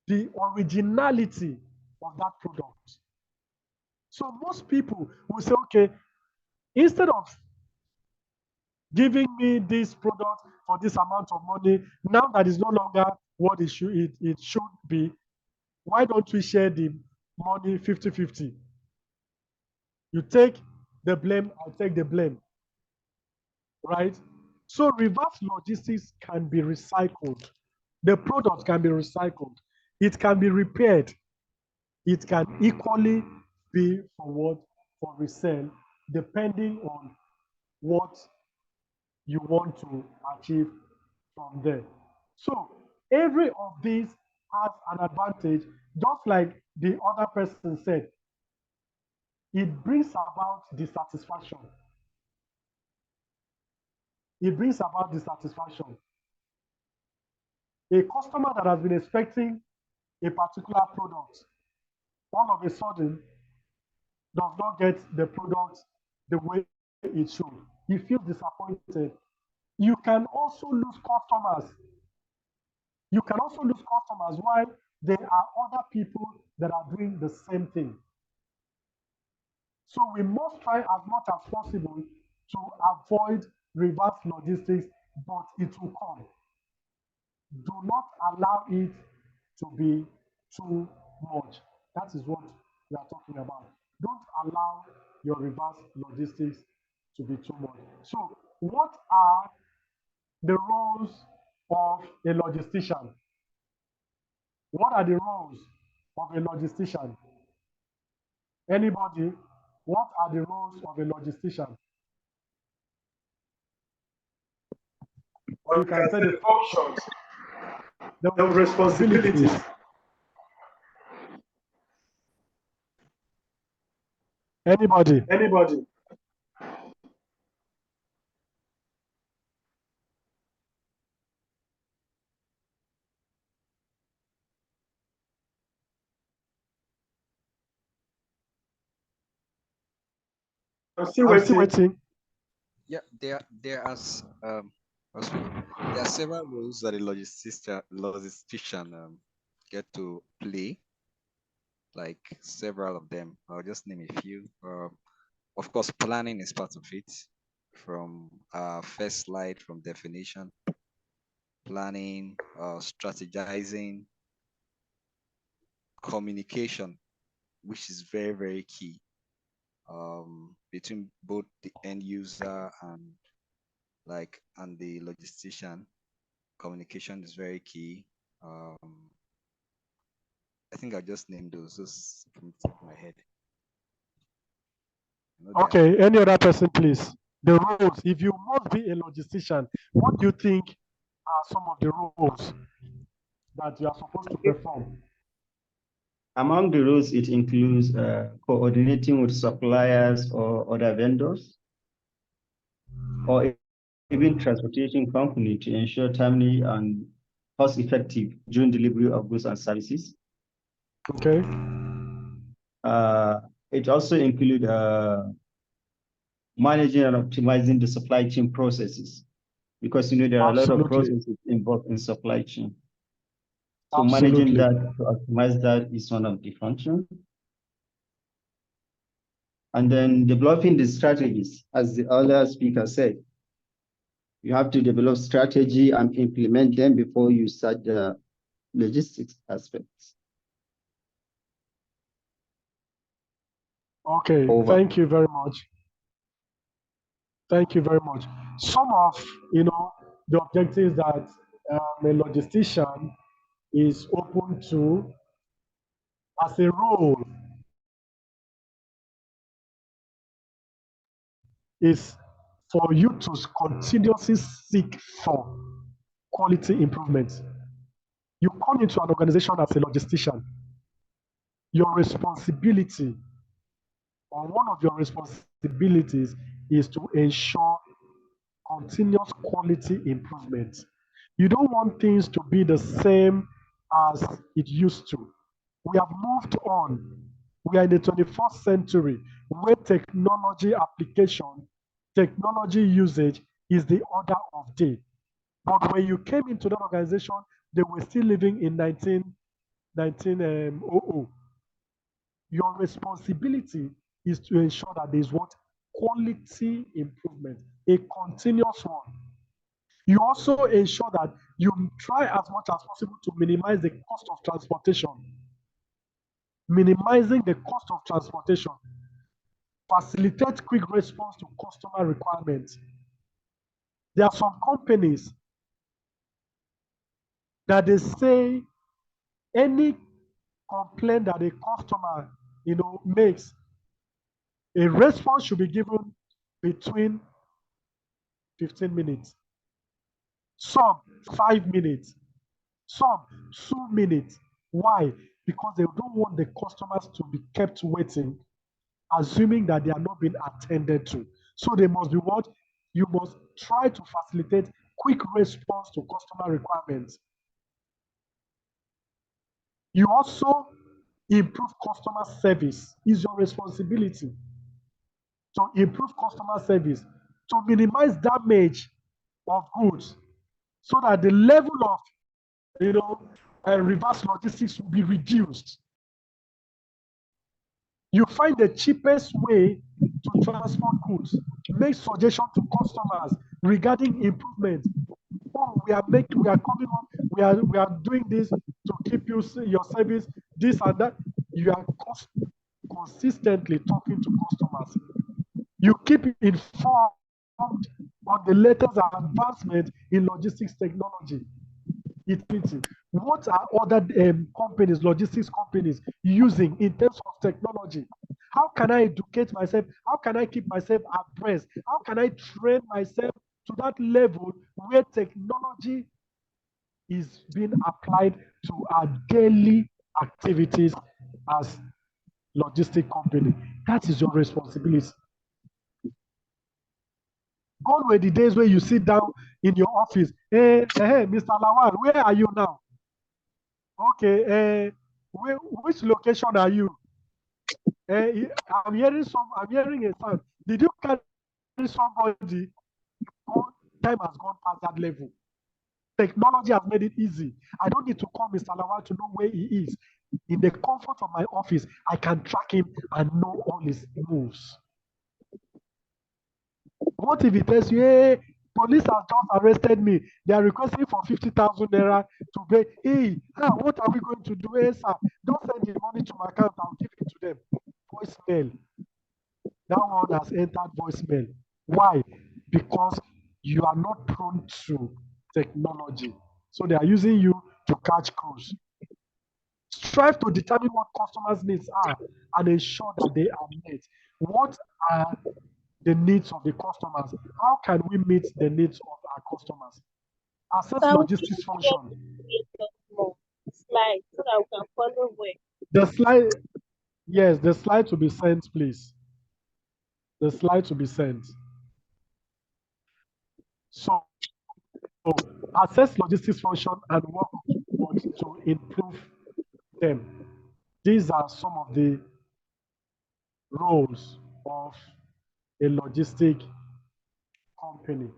the originality of that product. So most people will say, okay, instead of giving me this product for this amount of money, now that is no longer what it should be, why don't we share the money 50-50? You take the blame, I'll take the blame, right? So reverse logistics can be recycled. The product can be recycled. It can be repaired. It can equally be for what? For resale, depending on what you want to achieve from there. So every of these has an advantage, just like the other person said. It brings about dissatisfaction. It brings about dissatisfaction. A customer that has been expecting a particular product, all of a sudden does not get the product the way it should. He feels disappointed. You can also lose customers. You can also lose customers while there are other people that are doing the same thing. So we must try as much as possible to avoid reverse logistics, but it will come. Do not allow it to be too much. That is what we are talking about. Don't allow your reverse logistics to be too much. So, what are the roles of a logistician? What are the roles of a logistician? Anybody? What are the roles of a logistician? Or you can say the functions, the responsibilities. Anybody? I'm still waiting. Yeah, there are several roles that a logistician get to play. Like several of them. I'll just name a few. Of course, planning is part of it. From first slide, from definition, planning, strategizing, communication, which is very, very key between both the end user and the logistician. Communication is very key. I think I just named those just from the top of my head. Okay, any other person, please? The roles. If you must be a logistician, what do you think are some of the roles that you are supposed to perform? Among the roles, it includes coordinating with suppliers or other vendors, or even transportation company to ensure timely and cost-effective during delivery of goods and services. Okay. It also includes managing and optimizing the supply chain processes, because there are a lot of processes involved in supply chain. So managing that to optimize that is one of the functions. And then developing the strategies, as the earlier speaker said. You have to develop strategy and implement them before you start the logistics aspects. Okay, thank you very much. Thank you very much. Some of the objectives that a logistician is open to as a role is for you to continuously seek for quality improvement. You come into an organization as a logistician. Your responsibility, or one of your responsibilities, is to ensure continuous quality improvement. You don't want things to be the same as it used to. We have moved on. We are in the 21st century where technology application, technology usage is the order of day. But when you came into that organization, they were still living in 1900. Your responsibility is to ensure that there is what? Quality improvement, a continuous one. You also ensure that you try as much as possible to minimize the cost of transportation. Minimizing the cost of transportation. Facilitate quick response to customer requirements. There are some companies that they say any complaint that a customer makes, a response should be given between 15 minutes. Some 5 minutes. Some 2 minutes. Why? Because they don't want the customers to be kept waiting, assuming that they are not being attended to. So they must be what? You must try to facilitate quick response to customer requirements. You also improve customer service. Is your responsibility to improve customer service, to minimize damage of goods, so that the level of reverse logistics will be reduced. You find the cheapest way to transport goods. Make suggestions to customers regarding improvement. Oh, we are coming up, we are doing this to keep your service, this and that. You are consistently talking to customers. You keep informed on the latest advancement in logistics technology. What are other companies, logistics companies, using in terms of technology? How can I educate myself? How can I keep myself abreast? How can I train myself to that level where technology is being applied to our daily activities as logistic company? That is your responsibility. Gone were the days where you sit down in your office. Hey, Mr. Lawal, where are you now? Okay, which location are you? I'm hearing a sound. Did you carry somebody? Time has gone past that level. Technology has made it easy. I don't need to call Mr. Lawal to know where he is. In the comfort of my office, I can track him and know all his moves. What if he tells you, hey, police have just arrested me. They are requesting for 50,000 naira to pay. Hey, what are we going to do? Hey, sir, don't send the money to my account. I'll give it to them. Voicemail. That one has entered voicemail. Why? Because you are not prone to technology. So they are using you to catch crews. Strive to determine what customers' needs are and ensure that they are met. What are the needs of the customers? How can we meet the needs of our customers? Assess Can we logistics function. create more slides so that we can follow where? The slide, yes, the slide to be sent, please. The slide to be sent. So, assess logistics function and work to improve them. These are some of the roles of a logistic company.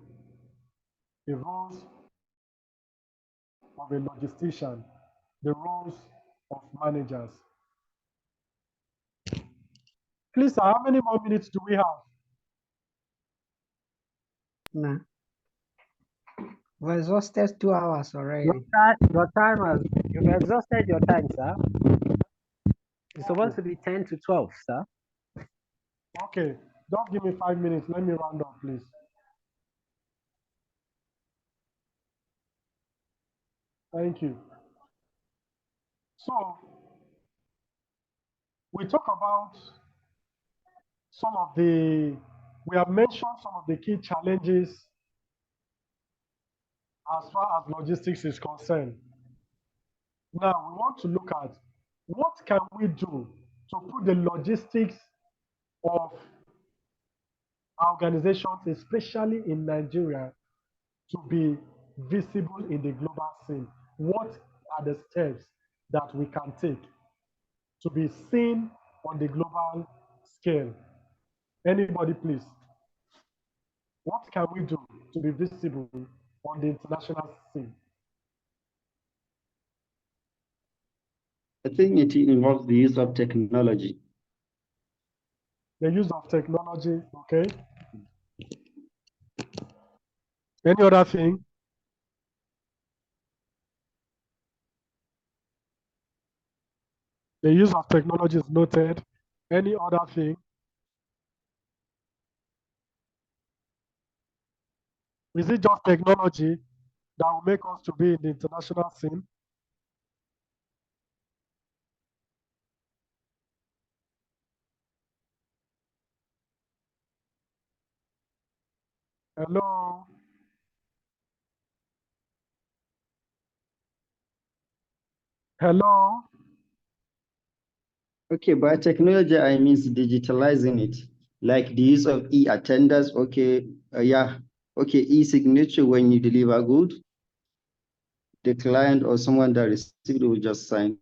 The roles of a logistician, the roles of managers. Please, sir, how many more minutes do we have? Nah. We're exhausted 2 hours already. Your time has, you've exhausted your time, sir. It's supposed to be 10 to 12, sir. Okay, just give me 5 minutes. Let me round up, please. Thank you. So, we talk about we have mentioned some of the key challenges as far as logistics is concerned. Now, we want to look at what can we do to put the logistics of our organizations, especially in Nigeria, to be visible in the global scene. What are the steps that we can take to be seen on the global scale? Anybody, please. What can we do to be visible on the international scene? I think it involves the use of technology. The use of technology, okay. Any other thing? The use of technology is noted. Any other thing? Is it just technology that will make us to be in the international scene? Hello? Hello? Okay, by technology, I mean digitalizing it, like the use of e-attenders. Okay, e-signature when you deliver good. The client or someone that received will just sign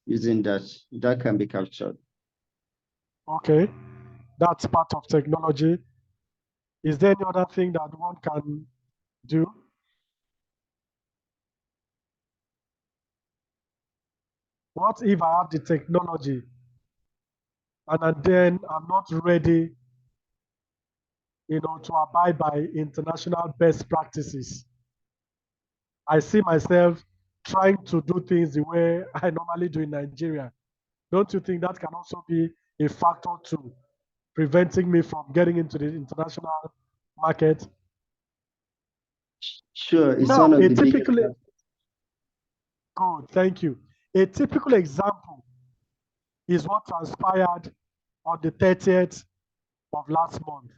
using that. That can be captured. Okay, that's part of technology. Is there any other thing that one can do? What if I have the technology and then I'm not ready to abide by international best practices. I see myself trying to do things the way I normally do in Nigeria. Don't you think that can also be a factor to preventing me from getting into the international market? Sure, it's Now, one of a the biggest. typical, good, thank you. A typical example is what transpired on the 30th of last month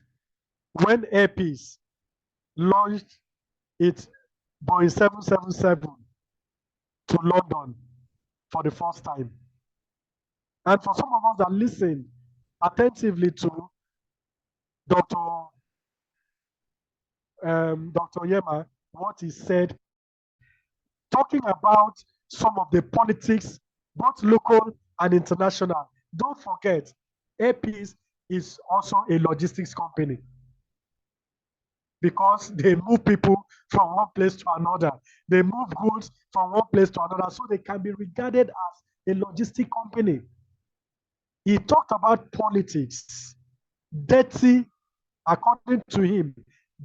when Airpeace launched its Boeing 777 to London for the first time. And for some of us that listened attentively to Dr. Dr. Yema, what he said, talking about some of the politics, both local and international. Don't forget, Airpeace is also a logistics company because they move people from one place to another. They move goods from one place to another, so they can be regarded as a logistic company. He talked about politics, dirty, according to him,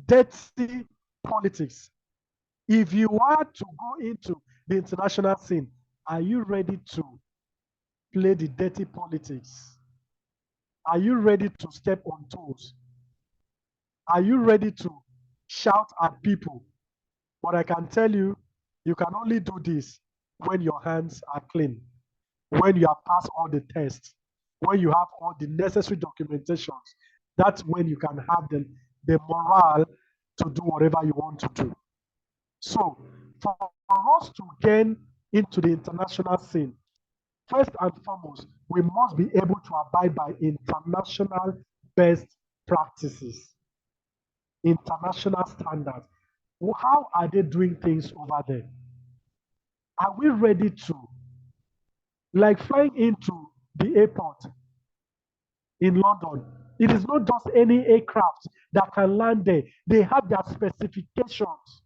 dirty politics. If you are to go into the international scene, are you ready to play the dirty politics? Are you ready to step on toes? Are you ready to shout at people? But I can tell you, you can only do this when your hands are clean, when you have passed all the tests, when you have all the necessary documentations. That's when you can have the morale to do whatever you want to do. So, for us to gain into the international scene, first and foremost, we must be able to abide by international best practices, international standards. How are they doing things over there? Are we ready to, like flying into the airport in London? It is not just any aircraft that can land there. They have their specifications.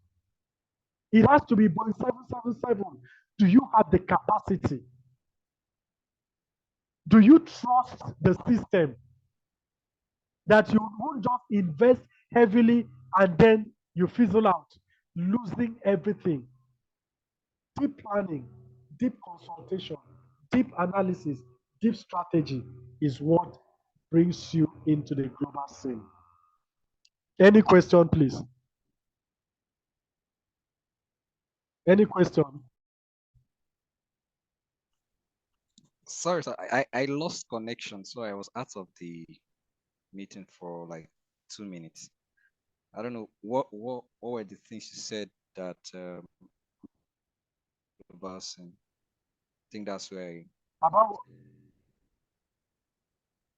It has to be Boeing 777. Do you have the capacity? Do you trust the system that you won't just invest heavily and then you fizzle out, losing everything? Deep planning, deep consultation, deep analysis, deep strategy is what brings you into the global scene. Any question, please? Any question? Sorry, sir, I lost connection, so I was out of the meeting for like 2 minutes. I don't know what were the things you said that about and I think that's where About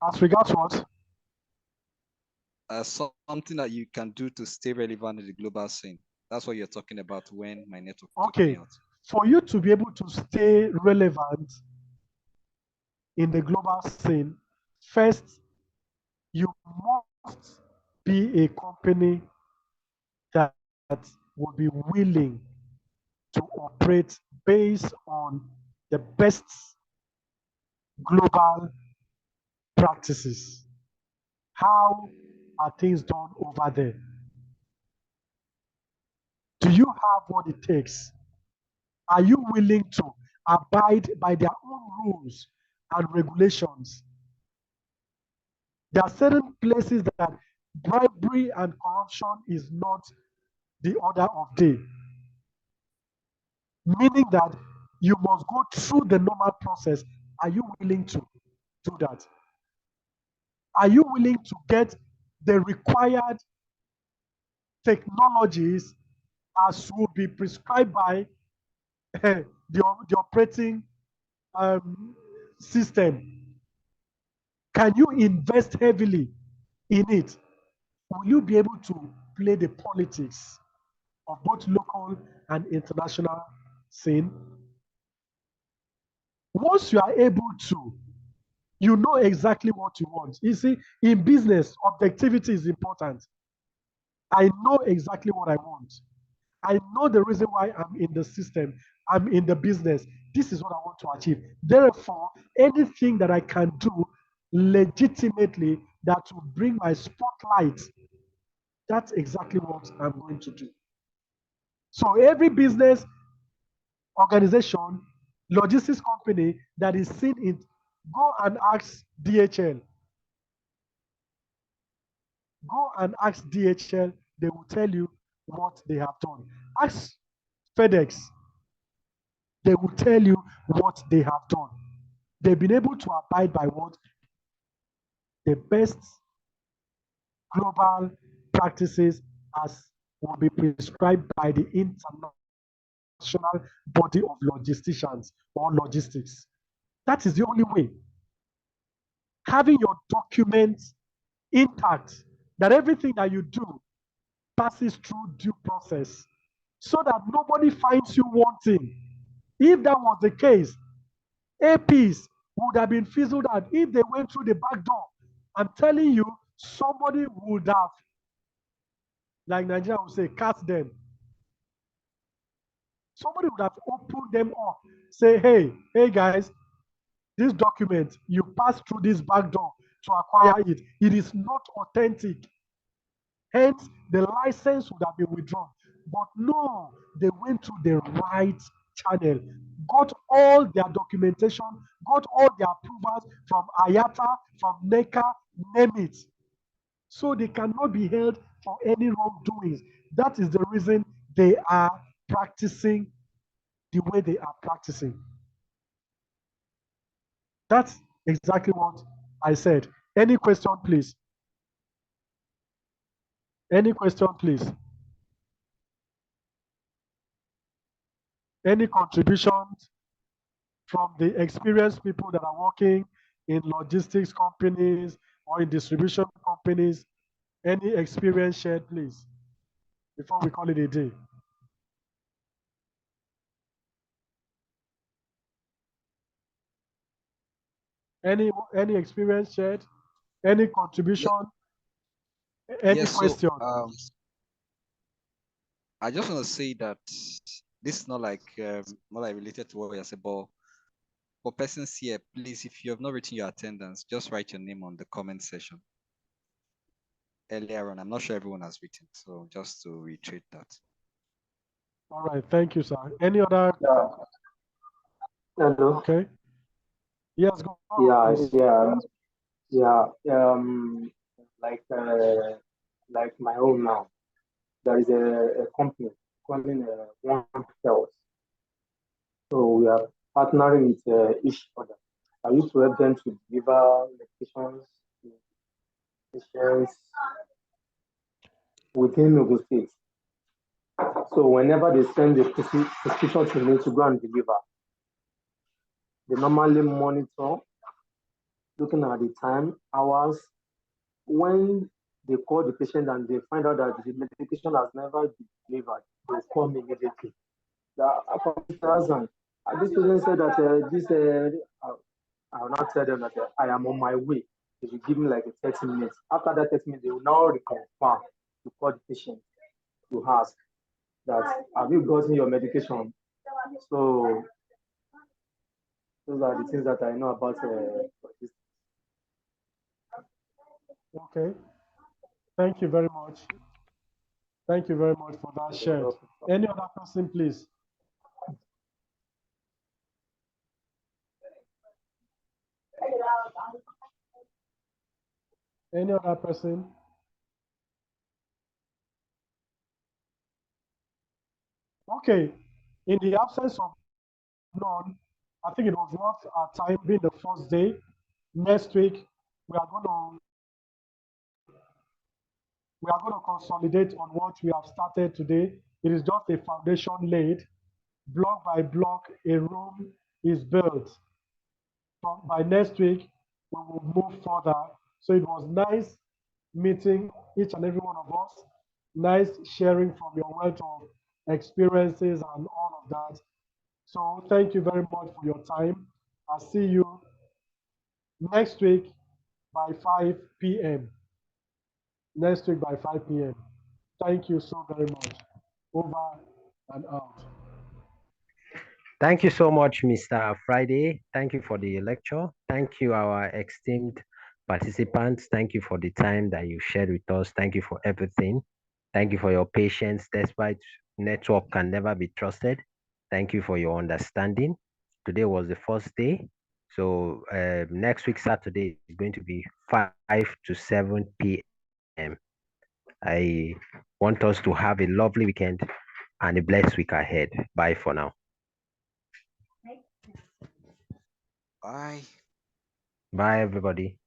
as regards what? Something that you can do to stay relevant in the global scene. That's what you're talking about when my network took Okay, me out. for you to be able to stay relevant in the global scene, first, you must be a company that will be willing to operate based on the best global practices. How are things done over there? Do you have what it takes? Are you willing to abide by their own rules and regulations? There are certain places that bribery and corruption is not the order of day, meaning that you must go through the normal process. Are you willing to do that? Are you willing to get the required technologies as will be prescribed by the operating system? Can you invest heavily in it? Will you be able to play the politics of both local and international scene? Once you are able to, you know exactly what you want. You see, in business, objectivity is important. I know exactly what I want. I know the reason why I'm in the system, I'm in the business. This is what I want to achieve. Therefore, anything that I can do legitimately that will bring my spotlight That's exactly what I'm going to do. So every business organization, logistics company that is seen in, go and ask DHL. Go and ask DHL, they will tell you what they have done. Ask FedEx, they will tell you what they have done. They've been able to abide by what the best global practices as will be prescribed by the international body of logisticians or logistics. That is the only way. Having your documents intact, that everything that you do passes through due process so that nobody finds you wanting. If that was the case, APs would have been fizzled out if they went through the back door. I'm telling you, somebody would have, like Nigeria would say, cast them. Somebody would have opened them up, say, hey guys, this document, you passed through this back door to acquire it. It is not authentic. Hence, the license would have been withdrawn. But no, they went through the right channel, got all their documentation, got all their approvals from IATA, from NECA, name it. So they cannot be held for any wrongdoings. That is the reason they are practicing the way they are practicing. That's exactly what I said. Any question, please? Any question, please? Any contributions from the experienced people that are working in logistics companies or in distribution companies? Any experience shared, please, before we call it a day? Any experience shared? Any contribution? Any Yes, question? I just want to say that this is not like related to what we are saying, but for persons here, please, if you have not written your attendance, just write your name on the comment section. Earlier on, I'm not sure everyone has written, so just to reiterate that. All right, thank you, sir. Any other? Yeah. Hello. Okay. Yes, go Yeah, on, please. like my own now. There is a company calling One Health. So we are partnering with each other. I used to help them to deliver medications to patients within Ogun State. So whenever they send the prescription to me to go and deliver, they normally monitor, looking at the time, hours. When they call the patient and they find out that the medication has never been delivered, they call me immediately. This patient said that I will not tell them that I am on my way. They will give me like a 30 minutes. After that 30 minutes, they will now reconfirm to call the patient to ask that, have you gotten your medication? So those are the things that I know about this. Okay. Thank you very much. Thank you very much for that shared. Any other person, please? Any other person? Okay. In the absence of none, I think it was worth our time being the first day. Next week, we are going to consolidate on what we have started today. It is just a foundation laid. Block by block, a room is built. By next week, we will move further. So it was nice meeting each and every one of us. Nice sharing from your wealth of experiences and all of that. So thank you very much for your time. I'll see you next week by 5 p.m. Next week by 5 p.m. Thank you so very much. Over and out. Thank you so much, Mr. Friday. Thank you for the lecture. Thank you, our esteemed participants. Thank you for the time that you shared with us. Thank you for everything. Thank you for your patience, despite network can never be trusted. Thank you for your understanding. Today was the first day. So next week, Saturday, is going to be 5 to 7 p.m. I want us to have a lovely weekend and a blessed week ahead. Bye for now. Bye. Bye, everybody.